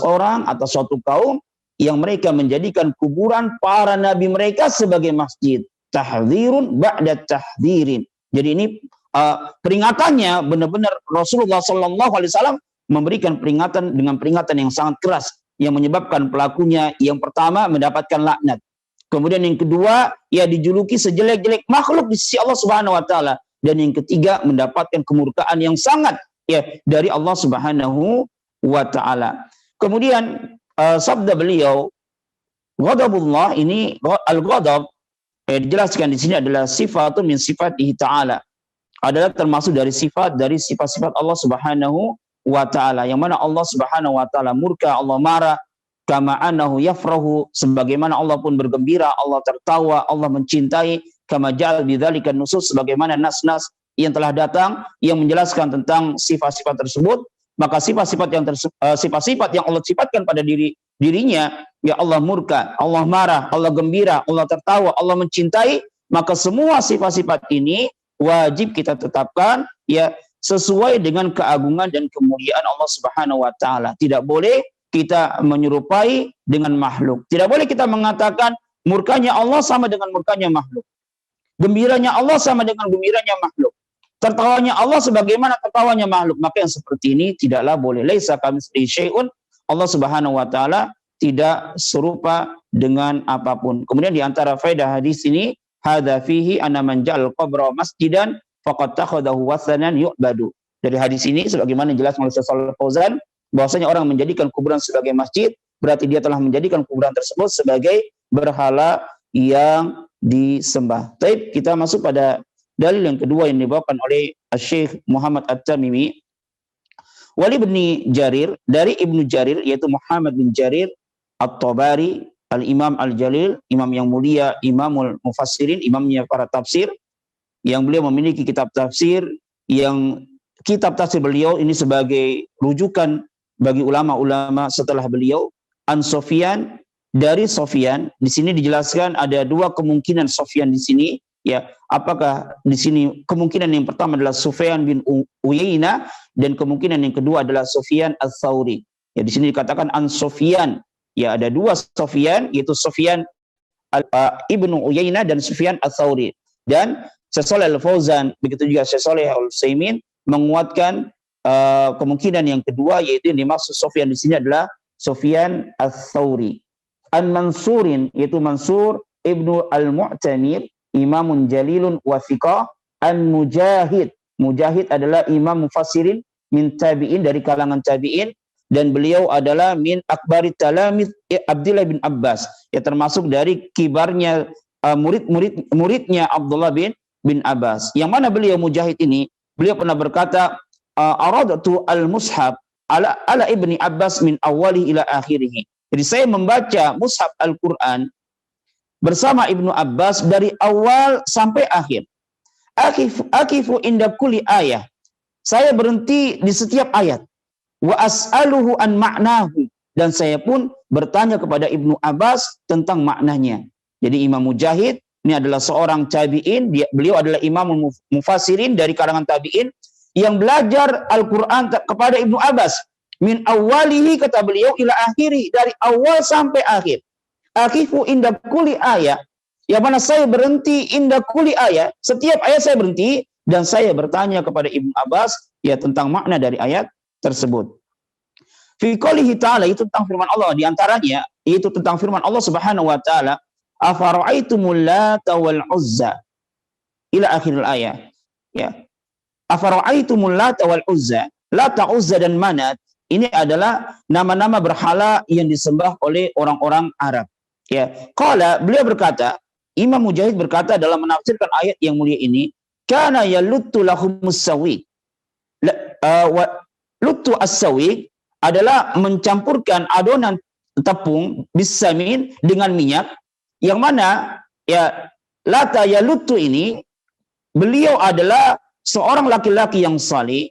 suatu kaum yang mereka menjadikan kuburan para nabi mereka sebagai masjid. Tahdzirun ba'da tahdzirin. Jadi ini peringatannya benar-benar Rasulullah sallallahu alaihi wasallam memberikan peringatan dengan peringatan yang sangat keras yang menyebabkan pelakunya yang pertama mendapatkan laknat. Kemudian yang kedua, ya dijuluki sejelek-jelek makhluk di sisi Allah Subhanahu wa taala, dan yang ketiga mendapatkan kemurkaan yang sangat ya dari Allah Subhanahu wa taala. Kemudian sabda beliau, ghadabullah ini al-ghadab dijelaskan di sini adalah sifatun min sifatihi ta'ala. Adalah termasuk dari sifat-sifat Allah Subhanahu wa taala, yang mana Allah Subhanahu wa taala murka, Allah marah, kama annahu yafrahu, sebagaimana Allah pun bergembira, Allah tertawa, Allah mencintai, kama ja'al bidzalika nusus, sebagaimana nas-nas yang telah datang yang menjelaskan tentang sifat-sifat tersebut. Maka sifat-sifat yang Allah sifatkan pada dirinya, ya Allah murka, Allah marah, Allah gembira, Allah tertawa, Allah mencintai, maka semua sifat-sifat ini wajib kita tetapkan ya sesuai dengan keagungan dan kemuliaan Allah Subhanahu wa taala. Tidak boleh kita menyerupai dengan makhluk. Tidak boleh kita mengatakan murkanya Allah sama dengan murkanya makhluk. Gembiranya Allah sama dengan gembiranya makhluk. Tertawanya Allah sebagaimana tertawanya makhluk. Maka yang seperti ini tidaklah boleh. Laisa kamitslihi syai'un. Allah Subhanahu wa taala tidak serupa dengan apapun. Kemudian di antara faedah hadis ini, hadza fihi anna man ja'al qabra masjidan faqad takhadahu wasanan yu'badu. Dari hadis ini sebagaimana jelas oleh Syekh Shalih Fauzan, bahwasanya orang menjadikan kuburan sebagai masjid, berarti dia telah menjadikan kuburan tersebut sebagai berhala yang disembah. Baik, kita masuk pada dalil yang kedua yang dibawakan oleh Syekh Muhammad At-Tamimi. Wali bin Jarir, dari Ibnu Jarir, yaitu Muhammad bin Jarir At-Tabari, Al-Imam Al-Jalil, imam yang mulia, Imamul Mufassirin, imamnya para tafsir, yang beliau memiliki kitab tafsir, yang kitab tafsir beliau ini sebagai rujukan bagi ulama-ulama setelah beliau. An Sufyan, dari Sufyan, di sini dijelaskan ada dua kemungkinan Sufyan di sini. Ya, apakah di sini kemungkinan yang pertama adalah Sufyan bin Uyainah dan kemungkinan yang kedua adalah Sufyan Ats-Tsauri. Ya, di sini dikatakan an Sufyan. Ya, ada dua Sufyan, yaitu Sufyan ibnu Uyainah dan Sufyan Ats-Tsauri. Dan Syekh Shalih Al-Fauzan, begitu juga Syekh Shalih Al-Utsaimin menguatkan kemungkinan yang kedua, yaitu yang dimaksud Sufyan di sini adalah Sufyan Ats-Tsauri. An Mansurin, yaitu Mansur ibnu Al-Mu'tamir, imamun jalilun wa thiqah. An Mujahid, Mujahid adalah imam mufassirin min tabi'in, dari kalangan tabi'in, dan beliau adalah min akbari talamid Abdullah bin Abbas, ya termasuk dari kibarnya muridnya Abdullah bin Abbas. Yang mana beliau Mujahid ini, beliau pernah berkata, aradtu al-mushaf ala ibni Abbas min awali ila akhirih. Jadi saya membaca mushaf Al-Quran bersama Ibnu Abbas dari awal sampai akhir. Akifu inda kulli ayah. Saya berhenti di setiap ayat. Wa as'aluhu an ma'nahu. Dan saya pun bertanya kepada Ibnu Abbas tentang maknanya. Jadi Imam Mujahid ini adalah seorang tabi'in. Beliau adalah imam mufassirin dari kalangan tabi'in yang belajar Al-Quran kepada Ibnu Abbas. Min awalihi, kata beliau, ila akhiri, dari awal sampai akhir. Akifu inda kulli ayat, yang mana saya berhenti inda kulli ayat, setiap ayat saya berhenti dan saya bertanya kepada Ibnu Abbas ya tentang makna dari ayat tersebut. Fi qoulihi ta'ala, itu tentang firman Allah, di antaranya itu tentang firman Allah Subhanahu wa taala, afara'aitumul lata wal uzza, ila akhir ayat. Ya. Afara'aitumul lata wal uzza, lata, uzza dan manat, ini adalah nama-nama berhala yang disembah oleh orang-orang Arab. Ya, qala, beliau berkata, Imam Mujahid berkata dalam menafsirkan ayat yang mulia ini, kana yaluttu lahumus sawiq. Luttu as-sawiq adalah mencampurkan adonan tepung bisamin dengan minyak, yang mana ya lata yaluttu ini, beliau adalah seorang laki-laki yang salih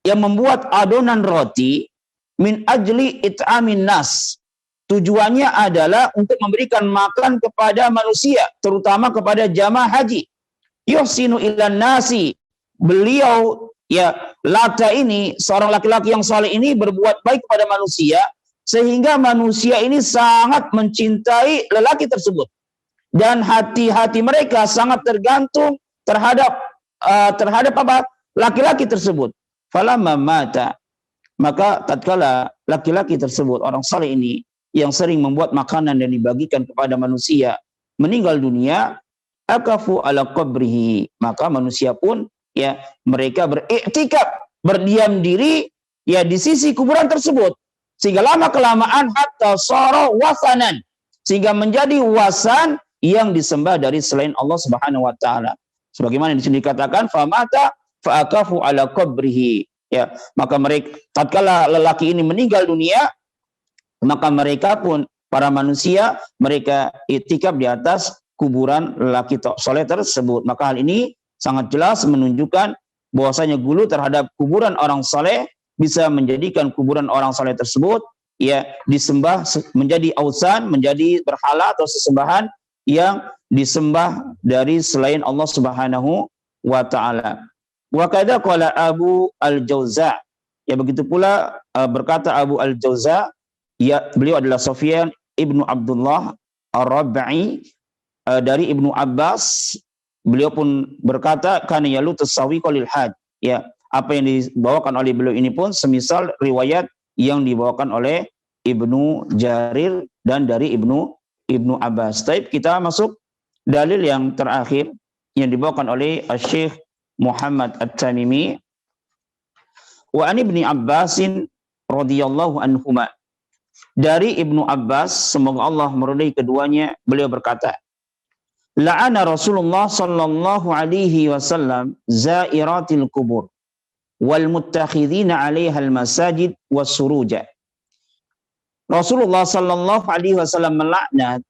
yang membuat adonan roti min ajli it'amin nas. Tujuannya adalah untuk memberikan makan kepada manusia, terutama kepada jamaah haji. Yuhsinu ilan nasi. Beliau, ya Lata ini, seorang laki-laki yang saleh ini berbuat baik kepada manusia, sehingga manusia ini sangat mencintai lelaki tersebut. Dan hati-hati mereka sangat tergantung terhadap apa? Laki-laki tersebut. Falamma mata, maka tatkala laki-laki tersebut, orang saleh ini, yang sering membuat makanan dan dibagikan kepada manusia, meninggal dunia, akafu ala qabrihi, maka manusia pun ya mereka beriktikaf berdiam diri ya di sisi kuburan tersebut, sehingga lama kelamaan hatta sara wasanan, sehingga menjadi wasan yang disembah dari selain Allah Subhanahu wa taala. Sebagaimana di sini dikatakan famata fa'akafu ala qabrihi, ya, maka mereka tatkala lelaki ini meninggal dunia, maka mereka pun para manusia mereka itikaf di atas kuburan lelaki soleh tersebut. Maka hal ini sangat jelas menunjukkan bahwasanya gulu terhadap kuburan orang soleh bisa menjadikan kuburan orang soleh tersebut ya disembah menjadi ausan, menjadi berhala atau sesembahan yang disembah dari selain Allah Subhanahu wa taala. Wa kadza qala Abu Al-Jauza, ya begitu pula berkata Abu Al-Jauza, ya beliau adalah Sufyan Ibnu Abdullah Ar-Rabai dari Ibnu Abbas. Beliau pun berkata kana yalu tasawi qalil had, ya apa yang dibawakan oleh beliau ini pun semisal riwayat yang dibawakan oleh Ibnu Jarir dan dari Ibnu Abbas. Taib, kita masuk dalil yang terakhir yang dibawakan oleh Syekh Muhammad At-Tamimi. Wa an Ibni Abbasin radhiyallahu anhuma, dari Ibnu Abbas semoga Allah meridai keduanya, beliau berkata, la'ana Rasulullah sallallahu alaihi wasallam zairatil kubur wal muttakhidina 'alaiha al masajid was suruja. Rasulullah sallallahu alaihi wasallam melaknat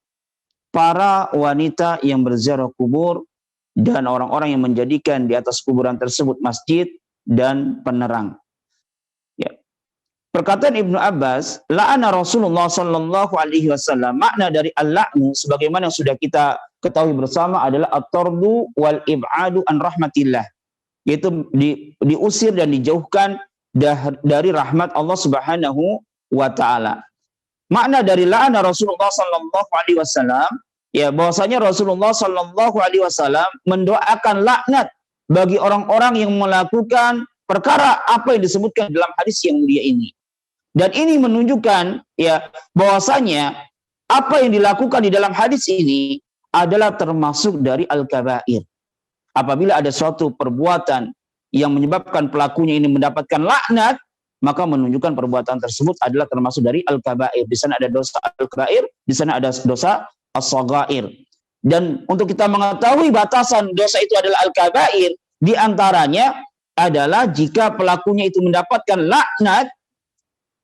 para wanita yang berziarah kubur dan orang-orang yang menjadikan di atas kuburan tersebut masjid dan penerang. Ya. Perkataan Ibnu Abbas, la'ana Rasulullah sallallahu alaihi wasallam, makna dari al-la'nu sebagaimana yang sudah kita ketahui bersama adalah at-tardu wal ib'adu an rahmatillah, yaitu diusir dan dijauhkan dari rahmat Allah Subhanahu wa taala. Makna dari la'ana Rasulullah sallallahu alaihi wasallam, ya bahwasanya Rasulullah sallallahu alaihi wasallam mendoakan laknat bagi orang-orang yang melakukan perkara apa yang disebutkan dalam hadis yang mulia ini. Dan ini menunjukkan ya bahwasanya apa yang dilakukan di dalam hadis ini adalah termasuk dari al-kabair. Apabila ada suatu perbuatan yang menyebabkan pelakunya ini mendapatkan laknat, maka menunjukkan perbuatan tersebut adalah termasuk dari al-kabair. Di sana ada dosa al-kabair, di sana ada dosa as-shaghair. Dan untuk kita mengetahui batasan dosa itu adalah al-kabair, di antaranya adalah jika pelakunya itu mendapatkan laknat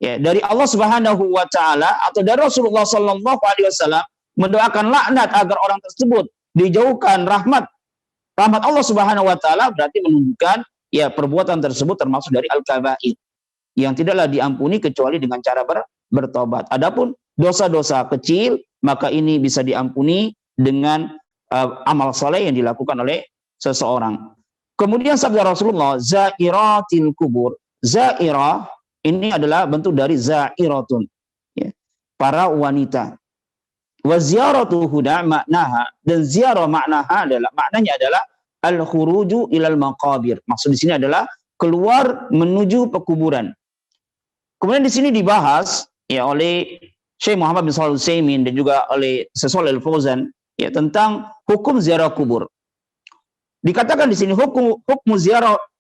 ya dari Allah Subhanahu wa taala atau dari Rasulullah sallallahu alaihi wasallam, mendoakan laknat agar orang tersebut dijauhkan rahmat Allah Subhanahu wa taala, berarti menunjukkan ya perbuatan tersebut termasuk dari al-kabair yang tidaklah diampuni kecuali dengan cara bertobat. Adapun dosa-dosa kecil, maka ini bisa diampuni dengan amal soleh yang dilakukan oleh seseorang. Kemudian sabda Rasulullah, zairatil kubur. Zairah ini adalah bentuk dari zairatun, ya, para wanita. Wa ziyaratu huda maknaha, dan ziarah maknanya adalah al-khuruju ilal maqabir. Maksud di sini adalah keluar menuju pekuburan. Kemudian di sini dibahas ya oleh Syekh Muhammad bin Shalih Al-Utsaimin dan juga oleh Shalih Al-Fauzan ya tentang hukum ziarah kubur. Dikatakan di sini hukum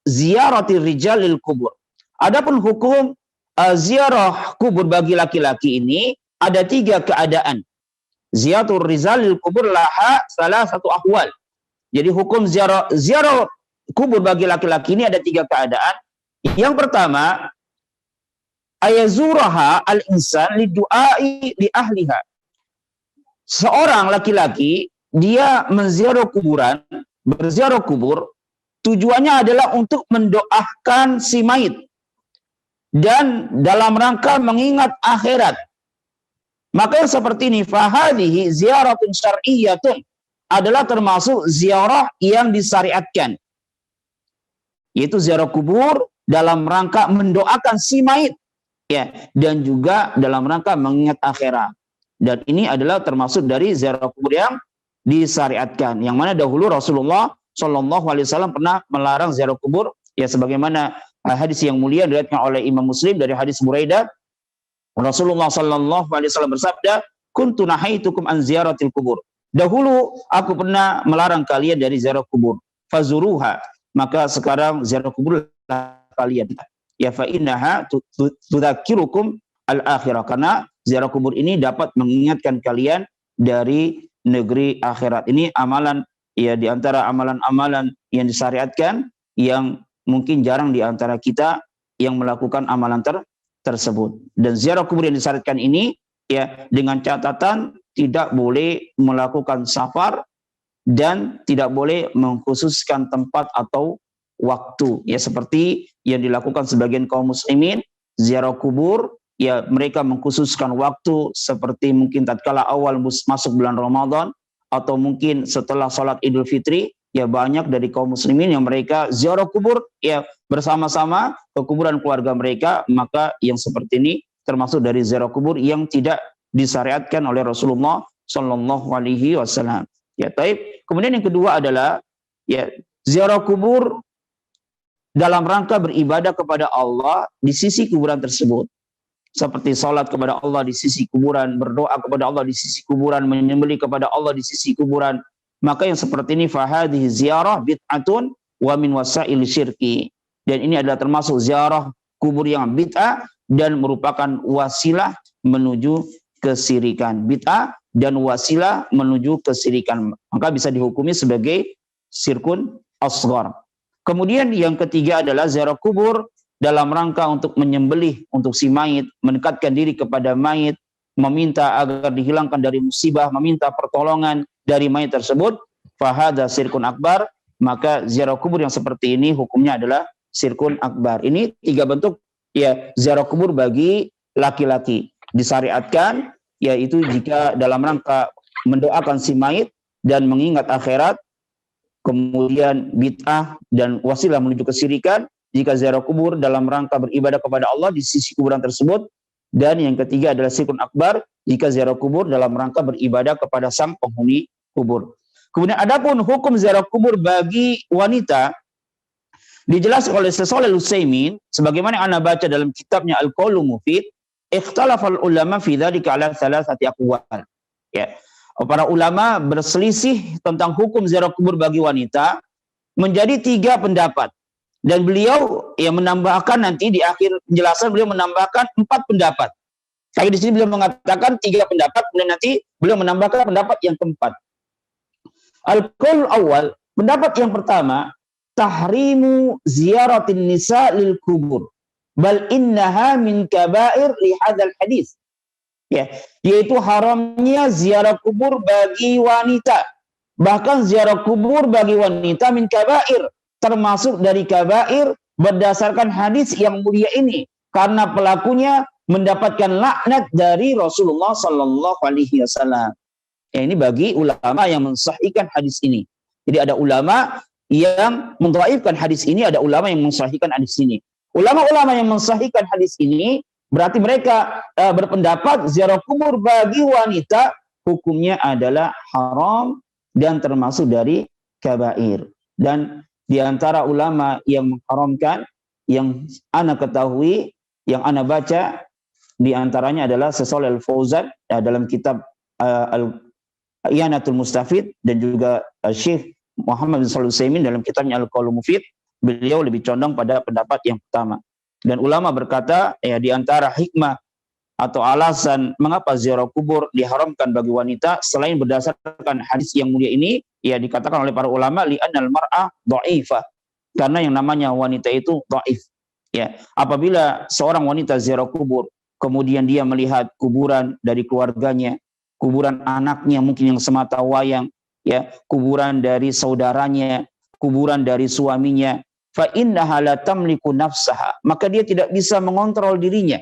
ziyaratir rijalil kubur. Adapun hukum ziarah kubur bagi laki-laki ini ada 3 keadaan. Ziyaratul rizalil kubur laha salah satu ahwal. Jadi hukum ziarah kubur bagi laki-laki ini ada 3 keadaan. Yang pertama, ayazuraha al-insan lidu'ai li ahliha. Seorang laki-laki dia menziarah kuburan, berziarah kubur, tujuannya adalah untuk mendoakan si mayit dan dalam rangka mengingat akhirat. Maka yang seperti ini, fahadihi ziyaratun syar'iyyatun, adalah termasuk ziarah yang disyariatkan, yaitu ziarah kubur dalam rangka mendoakan si mayit ya, dan juga dalam rangka mengingat akhirat. Dan ini adalah termasuk dari ziarah kubur yang disyariatkan, yang mana dahulu Rasulullah Shallallahu Alaihi Wasallam pernah melarang ziarah kubur ya, sebagaimana hadis yang mulia diriwayatkan oleh Imam Muslim dari hadis Buraidah, Rasulullah Shallallahu Alaihi Wasallam bersabda, kuntu nahaitukum an ziyaratil kubur. Dahulu aku pernah melarang kalian dari ziarah kubur. Fazuruha, maka sekarang ziarah kubur kalian. Ya fa innaha tudzakirukum al-akhirah, karena ziarah kubur ini dapat mengingatkan kalian dari negeri akhirat. Ini amalan ya di antara amalan-amalan yang disyariatkan yang mungkin jarang di antara kita yang melakukan amalan tersebut. Dan ziarah kubur yang disyariatkan ini ya dengan catatan tidak boleh melakukan safar dan tidak boleh mengkhususkan tempat atau waktu. Ya seperti yang dilakukan sebagian kaum muslimin, ziarah kubur ya mereka mengkhususkan waktu seperti mungkin tatkala awal masuk bulan Ramadan atau mungkin setelah sholat Idul Fitri. Ya banyak dari kaum muslimin yang mereka ziarah kubur ya bersama-sama ke kuburan keluarga mereka, maka yang seperti ini termasuk dari ziarah kubur yang tidak disyariatkan oleh Rasulullah Shallallahu Alaihi Wasallam. Ya, taib. Kemudian yang kedua adalah ya ziarah kubur dalam rangka beribadah kepada Allah di sisi kuburan tersebut. Seperti salat kepada Allah di sisi kuburan, berdoa kepada Allah di sisi kuburan, menyembelih kepada Allah di sisi kuburan. Maka yang seperti ini fahadhihi ziarah bid'atun wa min wasail syirki. Dan ini adalah termasuk ziarah kubur yang bid'ah dan merupakan wasilah menuju kesirikan. Bid'ah dan wasilah menuju kesirikan. Maka bisa dihukumi sebagai syirkun asghar. Kemudian yang ketiga adalah ziarah kubur dalam rangka untuk menyembelih untuk si mayit, mendekatkan diri kepada mayit, meminta agar dihilangkan dari musibah, meminta pertolongan dari mayit tersebut, fahada syirkun akbar. Maka ziarah kubur yang seperti ini hukumnya adalah syirkun akbar. Ini tiga bentuk ya ziarah kubur bagi laki-laki disyariatkan, yaitu jika dalam rangka mendoakan si mayit dan mengingat akhirat, kemudian bid'ah dan wasilah menuju kesyirikan jika ziarah kubur dalam rangka beribadah kepada Allah di sisi kuburan tersebut. Dan yang ketiga adalah syirkun akbar jika ziarah kubur dalam rangka beribadah kepada sang penghuni kubur. Kemudian adapun hukum ziarah kubur bagi wanita dijelaskan oleh Syekh Shalih Al-Utsaimin sebagaimana yang Anda baca dalam kitabnya Al-Qaulul Mufid, ikhtalafal ulama fi dzalika ala thalathati aqwal. Ya. Para ulama berselisih tentang hukum ziarah kubur bagi wanita menjadi 3 pendapat. Dan beliau yang menambahkan nanti di akhir penjelasan beliau menambahkan 4 pendapat. Tapi di sini beliau mengatakan 3 pendapat, kemudian nanti beliau menambahkan pendapat yang keempat. Al-qaul awal, pendapat yang pertama, tahrimu ziyaratin nisa lil kubur. Bal innaha min kabair li hadzal hadis. Ya, yaitu haramnya ziarah kubur bagi wanita. Bahkan ziarah kubur bagi wanita min kabair, termasuk dari kabair berdasarkan hadis yang mulia ini, karena pelakunya mendapatkan laknat dari Rasulullah Sallallahu Alaihi Wasallam. Ya, ini bagi ulama yang mensahihkan hadis ini. Jadi ada ulama yang mendhaifkan hadis ini, ada ulama yang mensahihkan hadis ini. Ulama-ulama yang mensahihkan hadis ini berarti mereka berpendapat ziarah kubur bagi wanita hukumnya adalah haram dan termasuk dari kabair. Dan di antara ulama yang mengharamkan yang ana ketahui, yang ana baca, di antaranya adalah Syekh Shalih Al-Fauzan dalam kitab I'anatul Mustafid, dan juga Syekh Muhammad bin Shalih Al-Utsaimin dalam kitabnya Al-Qaulul Mufid. Beliau lebih condong pada pendapat yang pertama. Dan ulama berkata, ya di antara hikmah atau alasan mengapa ziarah kubur diharamkan bagi wanita selain berdasarkan hadis yang mulia ini, ya dikatakan oleh para ulama li'annal mar'ah dha'ifah, karena yang namanya wanita itu dhaif. Ya, apabila seorang wanita ziarah kubur, kemudian dia melihat kuburan dari keluarganya, kuburan anaknya mungkin yang semata wayang, ya, kuburan dari saudaranya, kuburan dari suaminya, fa innaha la tamliku nafsaha, maka dia tidak bisa mengontrol dirinya.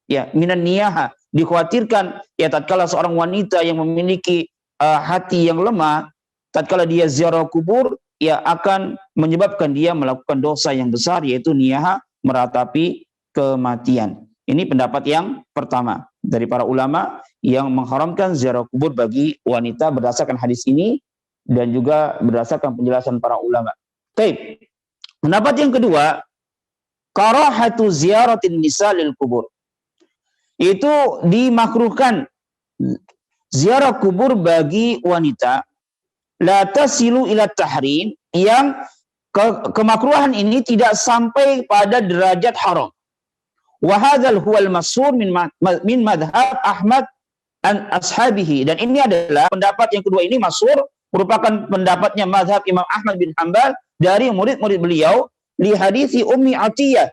Ya, minan niyaha, dikhawatirkan ya tatkala seorang wanita yang memiliki hati yang lemah, tatkala dia ziarah kubur, ya akan menyebabkan dia melakukan dosa yang besar, yaitu niyaha, meratapi kematian. Ini pendapat yang pertama dari para ulama yang mengharamkan ziarah kubur bagi wanita berdasarkan hadis ini dan juga berdasarkan penjelasan para ulama. Baik. Pendapat yang kedua, karahatu ziyaratin nisa lil kubur. Itu dimakruhkan ziarah kubur bagi wanita la tasilu ila tahrim, yang kemakruhan ini tidak sampai pada derajat haram. Wa hadzal huwal masyhur min madhhab Ahmad an ashabihi, dan ini adalah pendapat yang kedua ini masyhur, merupakan pendapatnya mazhab Imam Ahmad bin Hanbal dari murid-murid beliau, li hadisi Ummi Atiyah,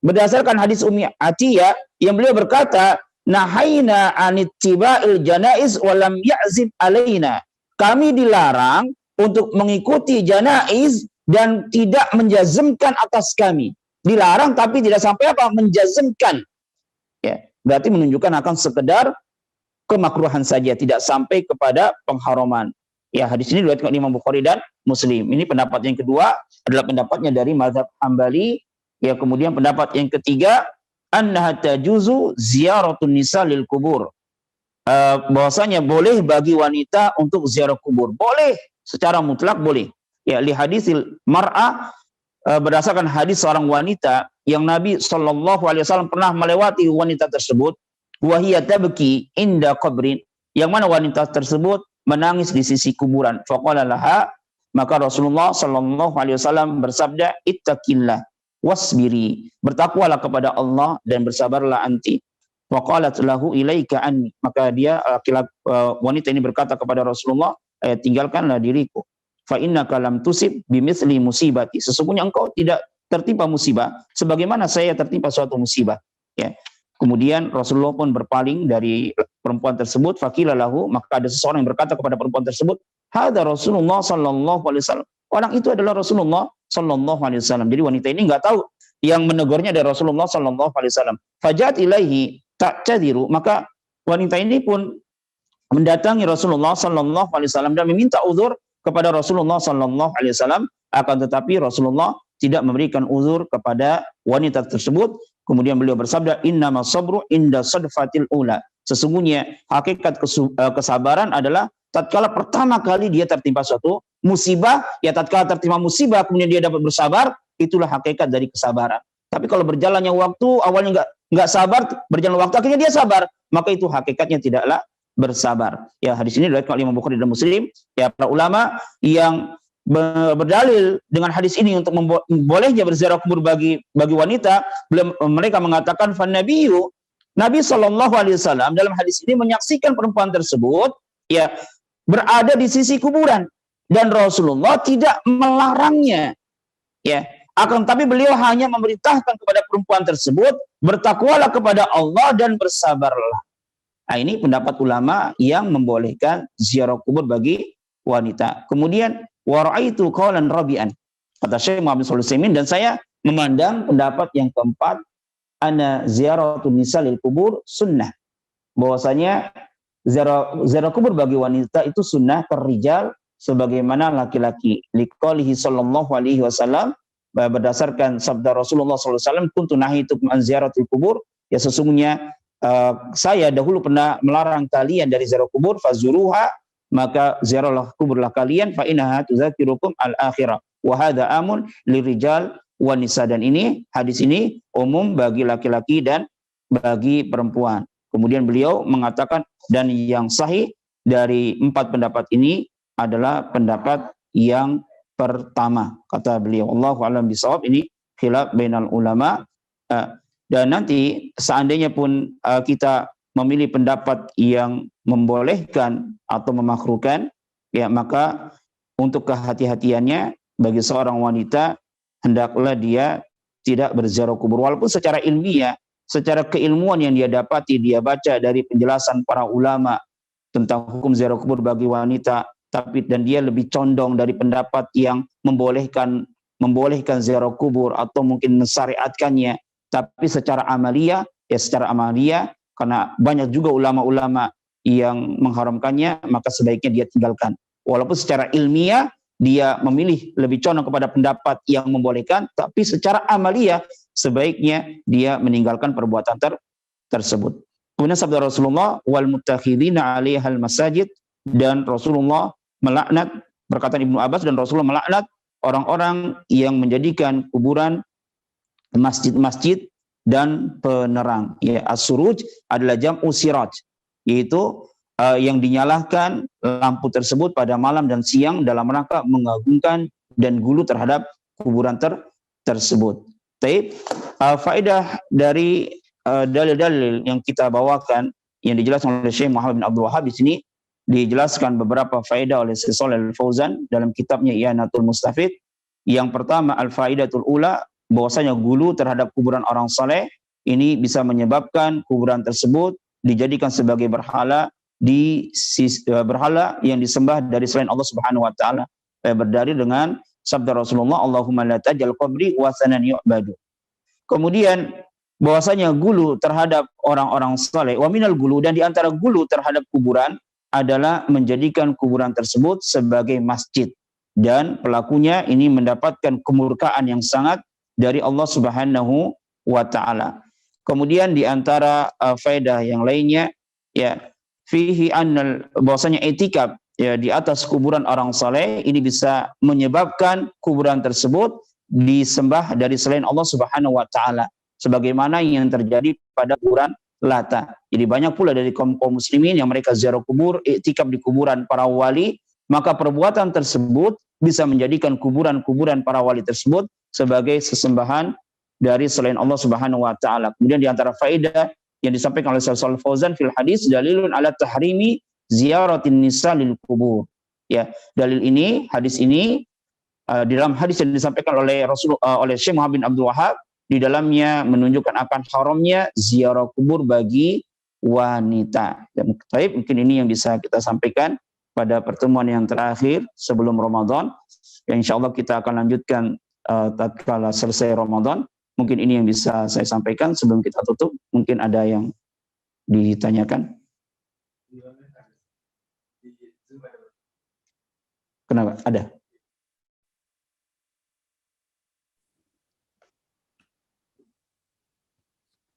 berdasarkan hadis Ummi Atiyah yang beliau berkata, nahaina anittiba'il janaiz wa lam ya'zib alaina, kami dilarang untuk mengikuti janaiz dan tidak menjazmkan atas kami. Dilarang tapi tidak sampai apa? Menjazmkan. Ya, berarti menunjukkan akan sekedar kemakruhan saja, tidak sampai kepada pengharaman. Ya, hadis ini diriwayatkan oleh Imam Bukhari dan Muslim. Ini pendapat yang kedua adalah pendapatnya dari mazhab Hambali. Ya, kemudian pendapat yang ketiga, annaha tajuzu ziyaratun nisa lil kubur. Bahwasanya boleh bagi wanita untuk ziarah kubur. Boleh, secara mutlak boleh. Ya, li hadisil mar'ah, berdasarkan hadis seorang wanita yang Nabi SAW pernah melewati wanita tersebut, wahiyya tabki inda qabrin, yang mana wanita tersebut menangis di sisi kuburan. Faqala laha, maka Rasulullah SAW bersabda, ittaqillah wasbiri, bertakwalah kepada Allah dan bersabarlah anti. Waqalat lahu ilaika anni, maka dia wanita ini berkata kepada Rasulullah, tinggalkanlah diriku. Fa innaka lam tusib bimithli musibati, sesungguhnya engkau tidak tertimpa musibah sebagaimana saya tertimpa suatu musibah. Ya. Kemudian Rasulullah pun berpaling dari perempuan tersebut. Faqila lahu, maka ada seseorang yang berkata kepada perempuan tersebut, hadza Rasulullah sallallahu alaihi wasallam, orang itu adalah Rasulullah sallallahu alaihi wasallam. Jadi wanita ini enggak tahu yang menegurnya dari Rasulullah sallallahu alaihi wasallam. Fajat ilaihi ta'tadiru, maka wanita ini pun mendatangi Rasulullah sallallahu alaihi wasallam dan meminta uzur kepada Rasulullah sallallahu alaihi wasallam, akan tetapi Rasulullah tidak memberikan uzur kepada wanita tersebut. Kemudian beliau bersabda, innamas sabru inda sadfatil ula, sesungguhnya hakikat kesabaran adalah tatkala pertama kali dia tertimpa suatu musibah, ya tatkala tertimpa musibah kemudian dia dapat bersabar, itulah hakikat dari kesabaran. Tapi kalau berjalannya waktu, awalnya enggak sabar, berjalan waktu akhirnya dia sabar, maka itu hakikatnya tidaklah bersabar. Ya, hadis ini diriwayatkan oleh Imam Bukhari dan Muslim. Ya, para ulama yang berdalil dengan hadis ini untuk bolehnya berziarah kubur bagi wanita, mereka mengatakan fan nabiyyu, Nabi sallallahu alaihi wasallam dalam hadis ini menyaksikan perempuan tersebut ya berada di sisi kuburan dan Rasulullah tidak melarangnya. Ya, akan tapi beliau hanya memerintahkan kepada perempuan tersebut, bertakwalah kepada Allah dan bersabarlah. Nah, ini pendapat ulama yang membolehkan ziarah kubur bagi wanita. Kemudian waraitu qaulan rabi'an, kata Syekh Muhammad Shalih Utsaimin, dan saya memandang pendapat yang keempat, ana ziyaratun nisa lil kubur sunnah, bahwasanya ziarah kubur bagi wanita itu sunnah terrijal sebagaimana laki-laki. Liqaulihi sallallahu alaihi wasallam, berdasarkan sabda Rasulullah sallallahu alaihi wasallam, kuntu nahitukum an ziyaratil kubur, ya sesungguhnya saya dahulu pernah melarang kalian dari ziarah kubur, fazuruha, maka ziarahlah kuburlah kalian, fa innaha tuzakirukum al-akhirah wa hadza amun lirijal wa nisa, dan ini hadis ini umum bagi laki-laki dan bagi perempuan. Kemudian beliau mengatakan, dan yang sahih dari empat pendapat ini adalah pendapat yang pertama, kata beliau. Allahu a'lam bishawab, ini khilaf bainal ulama. Dan nanti seandainya pun kita memilih pendapat yang membolehkan atau memakruhkan, ya maka untuk kehati-hatiannya bagi seorang wanita, hendaklah dia tidak berziarah kubur. Walaupun secara ilmiah, secara keilmuan yang dia dapati, dia baca dari penjelasan para ulama tentang hukum ziarah kubur bagi wanita, tapi dan dia lebih condong dari pendapat yang membolehkan ziarah kubur atau mungkin mensyariatkannya. Tapi secara amalia, karena banyak juga ulama-ulama yang mengharamkannya, maka sebaiknya dia tinggalkan. Walaupun secara ilmiah dia memilih lebih condong kepada pendapat yang membolehkan, tapi secara amalia sebaiknya dia meninggalkan perbuatan tersebut. Kemudian sabda Rasulullah, wal muttakhidina 'alaihal masajid, dan Rasulullah melaknat, perkataan Ibnu Abbas, dan Rasulullah melaknat orang-orang yang menjadikan kuburan masjid-masjid dan penerang. Ya, as-suruj adalah jam'u siraj, yaitu yang dinyalakan lampu tersebut pada malam dan siang dalam rangka mengagungkan dan gulu terhadap kuburan tersebut. Taib, faedah dari dalil-dalil yang kita bawakan yang dijelaskan oleh Syekh Muhammad bin Abdul Wahhab di sini, dijelaskan beberapa faedah oleh Syekh Shalih Al-Fauzan dalam kitabnya I'anatul Mustafid. Yang pertama, al-faidatul ula, bahwasanya gulu terhadap kuburan orang saleh ini bisa menyebabkan kuburan tersebut dijadikan sebagai berhala berhala yang disembah dari selain Allah Subhanahu wa taala. Berdalil dengan sabda Rasulullah, Allahumma la taj'al qabri wasanan yu'badu. Kemudian bahwasanya gulu terhadap orang-orang saleh, wa minal gulu, dan di antara gulu terhadap kuburan adalah menjadikan kuburan tersebut sebagai masjid, dan pelakunya ini mendapatkan kemurkaan yang sangat dari Allah Subhanahu wa taala. Kemudian di antara faedah yang lainnya, ya, fihi annal, bahwasanya etikaf ya di atas kuburan orang saleh ini bisa menyebabkan kuburan tersebut disembah dari selain Allah Subhanahu wa taala, sebagaimana yang terjadi pada kuburan Lata. Jadi banyak pula dari kaum muslimin yang mereka ziarah kubur, iktikaf di kuburan para wali, maka perbuatan tersebut bisa menjadikan kuburan-kuburan para wali tersebut sebagai sesembahan dari selain Allah Subhanahu wa taala. Kemudian di antara faedah yang disampaikan oleh Syekh Shalih Al-Fauzan fil hadis, dalilun ala tahrimi ziyaratin nisa lil kubur. Ya, dalil ini, hadis ini di dalam hadis yang disampaikan oleh oleh Syekh Muhammad bin Abdul Wahhab, di dalamnya menunjukkan akan haramnya ziarah kubur bagi wanita. Dan mungkin ini yang bisa kita sampaikan pada pertemuan yang terakhir sebelum Ramadan. Ya, insya Allah kita akan lanjutkan tatkala selesai Ramadan. Mungkin ini yang bisa saya sampaikan sebelum kita tutup. Mungkin ada yang ditanyakan. Kenapa? Ada?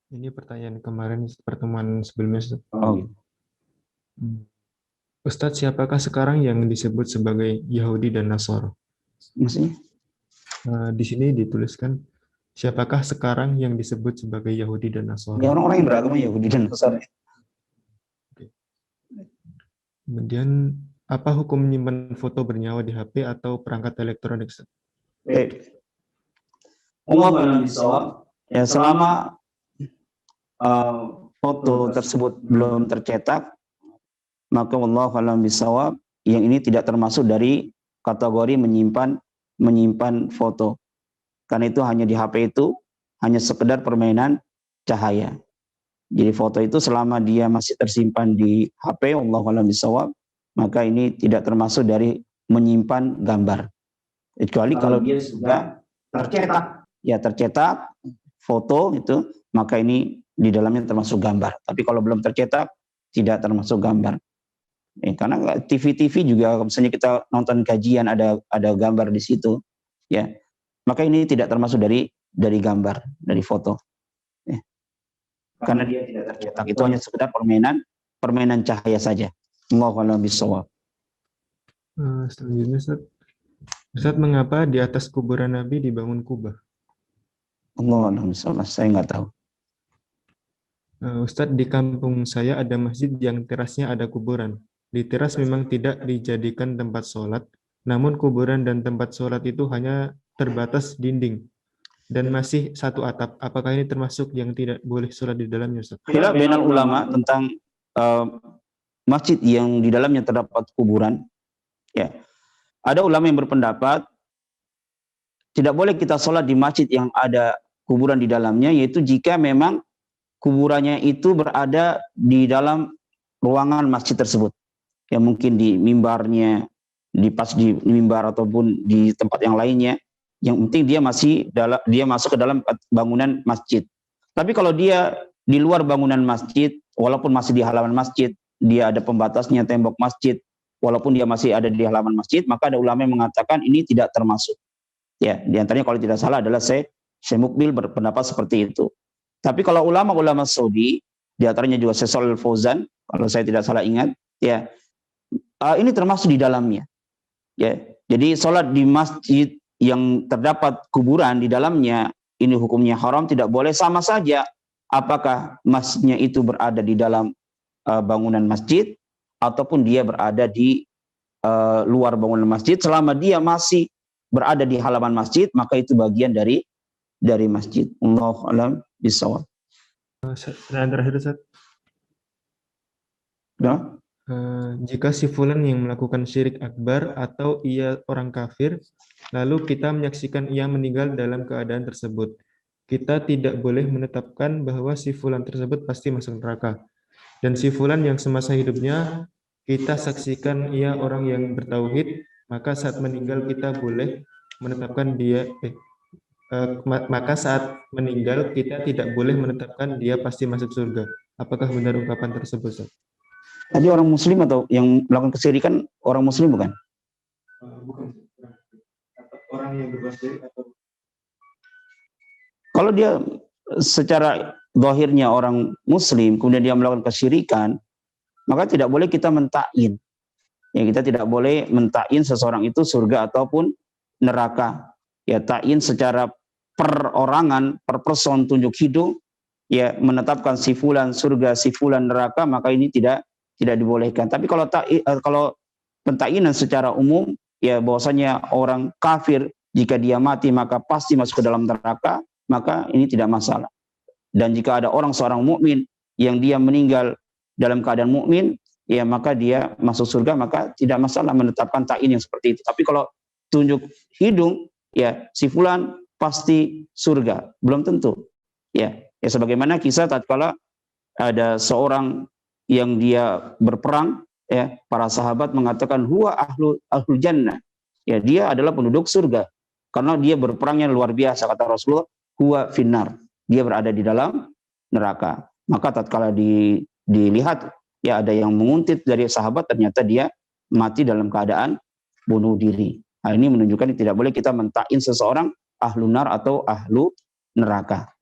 Ini pertanyaan kemarin pertemuan sebelumnya. Oh, gitu. Ustadz, siapakah sekarang yang disebut sebagai Yahudi dan Nasara? Maksudnya? Di sini dituliskan, siapakah sekarang yang disebut sebagai Yahudi dan Nasara? Ya, orang-orang yang beragama Yahudi dan Nasara. Kemudian, apa hukum menyimpan foto bernyawa di HP atau perangkat elektronik? Allah bisawab, ya, selama foto tersebut belum tercetak, maka wallahu a'lam bisawab, yang ini tidak termasuk dari kategori menyimpan foto. Karena itu hanya di HP itu hanya sekedar permainan cahaya. Jadi foto itu selama dia masih tersimpan di HP, wallahu a'lam bisawab, maka ini tidak termasuk dari menyimpan gambar. Kecuali kalau dia sudah tercetak, ya tercetak foto itu, maka ini di dalamnya termasuk gambar. Tapi kalau belum tercetak, tidak termasuk gambar. Karena TV-TV juga, misalnya kita nonton kajian ada gambar di situ, ya, maka ini tidak termasuk dari gambar, dari foto. Karena dia tidak tercetak, itu hanya sekedar permainan cahaya saja. Allahu a'lam bishawab. Selanjutnya, Ustaz, mengapa di atas kuburan Nabi dibangun kubah? Allahu a'lam bishawab, saya nggak tahu. Ustadz, di kampung saya ada masjid yang terasnya ada kuburan. Di teras memang tidak dijadikan tempat sholat, namun kuburan dan tempat sholat itu hanya terbatas dinding dan masih satu atap. Apakah ini termasuk yang tidak boleh sholat di dalamnya, Ustadz? Khilaf bainal ulama tentang masjid yang di dalamnya terdapat kuburan. Ya, ada ulama yang berpendapat tidak boleh kita sholat di masjid yang ada kuburan di dalamnya, yaitu jika memang kuburannya itu berada di dalam ruangan masjid tersebut. Ya, mungkin di mimbarnya, pas di mimbar ataupun di tempat yang lainnya. Yang penting dia masuk ke dalam bangunan masjid. Tapi kalau dia di luar bangunan masjid, walaupun masih di halaman masjid, dia ada pembatasnya tembok masjid, walaupun dia masih ada di halaman masjid, maka ada ulama yang mengatakan ini tidak termasuk. Ya, di antaranya kalau tidak salah adalah Syekh Mukbil berpendapat seperti itu. Tapi kalau ulama-ulama Saudi, di antaranya juga Syekh Shalih Al-Fauzan, kalau saya tidak salah ingat, ya, ini termasuk di dalamnya. Ya, jadi sholat di masjid yang terdapat kuburan di dalamnya, ini hukumnya haram, tidak boleh. Sama saja apakah masjidnya itu berada di dalam bangunan masjid ataupun dia berada di luar bangunan masjid, selama dia masih berada di halaman masjid, maka itu bagian dari masjid. Allahu a'lam bishawab. Pertanyaan terakhir, Ustaz. Ya. Jika si fulan yang melakukan syirik akbar atau ia orang kafir, lalu kita menyaksikan ia meninggal dalam keadaan tersebut, kita tidak boleh menetapkan bahwa si fulan tersebut pasti masuk neraka. Dan si fulan yang semasa hidupnya kita saksikan ia orang yang bertauhid, maka saat meninggal kita boleh menetapkan dia maka saat meninggal kita tidak boleh menetapkan dia pasti masuk surga. Apakah benar ungkapan tersebut, Ustaz? Tadi orang muslim atau yang melakukan kesyirikan orang muslim bukan? Bukan. Orang yang berbuat syirik atau kalau dia secara zahirnya orang muslim kemudian dia melakukan kesyirikan, maka tidak boleh kita mentakyin. Ya, kita tidak boleh mentakyin seseorang itu surga ataupun neraka. Ya, takyin secara perorangan, per person, tunjuk hidung, ya menetapkan si fulan surga, si fulan neraka, maka ini tidak dibolehkan. Tapi kalau pentakyinan secara umum, ya bahwasanya orang kafir jika dia mati maka pasti masuk ke dalam neraka, maka ini tidak masalah. Dan jika ada seorang mukmin yang dia meninggal dalam keadaan mukmin, ya maka dia masuk surga, maka tidak masalah menetapkan takyin yang seperti itu. Tapi kalau tunjuk hidung, ya si fulan pasti surga, belum tentu. Ya sebagaimana kisah tatkala ada seorang yang dia berperang, ya para sahabat mengatakan huwa ahlul jannah. Ya dia adalah penduduk surga karena dia berperangnya luar biasa, kata Rasulullah, huwa finnar. Dia berada di dalam neraka. Maka tatkala dilihat ya ada yang menguntit dari sahabat, ternyata dia mati dalam keadaan bunuh diri. Nah, ini menunjukkan tidak boleh kita mentakyin seseorang ahlu nar atau ahlu neraka.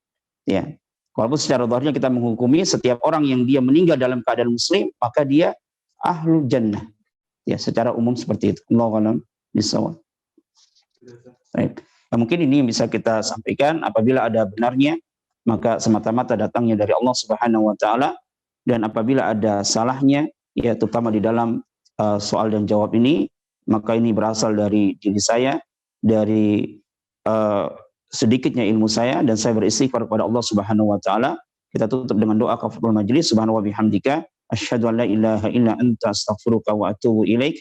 Ya. Walaupun secara zahirnya kita menghukumi setiap orang yang dia meninggal dalam keadaan muslim, maka dia ahlu jannah. Ya, secara umum seperti itu. Allahu a'lam bishawab. Baik. Nah, mungkin ini yang bisa kita sampaikan. Apabila ada benarnya, maka semata-mata datangnya dari Allah Subhanahu wa taala, dan apabila ada salahnya, ya terutama di dalam soal dan jawab ini, maka ini berasal dari diri saya, dari sedikitnya ilmu saya, dan saya beristighfar kepada Allah Subhanahu wa taala. Kita tutup dengan doa kafaratul majlis. Subhanahu wa bihamdika asyhadu an la ilaha illa anta astaghfiruka wa atubu ilaik.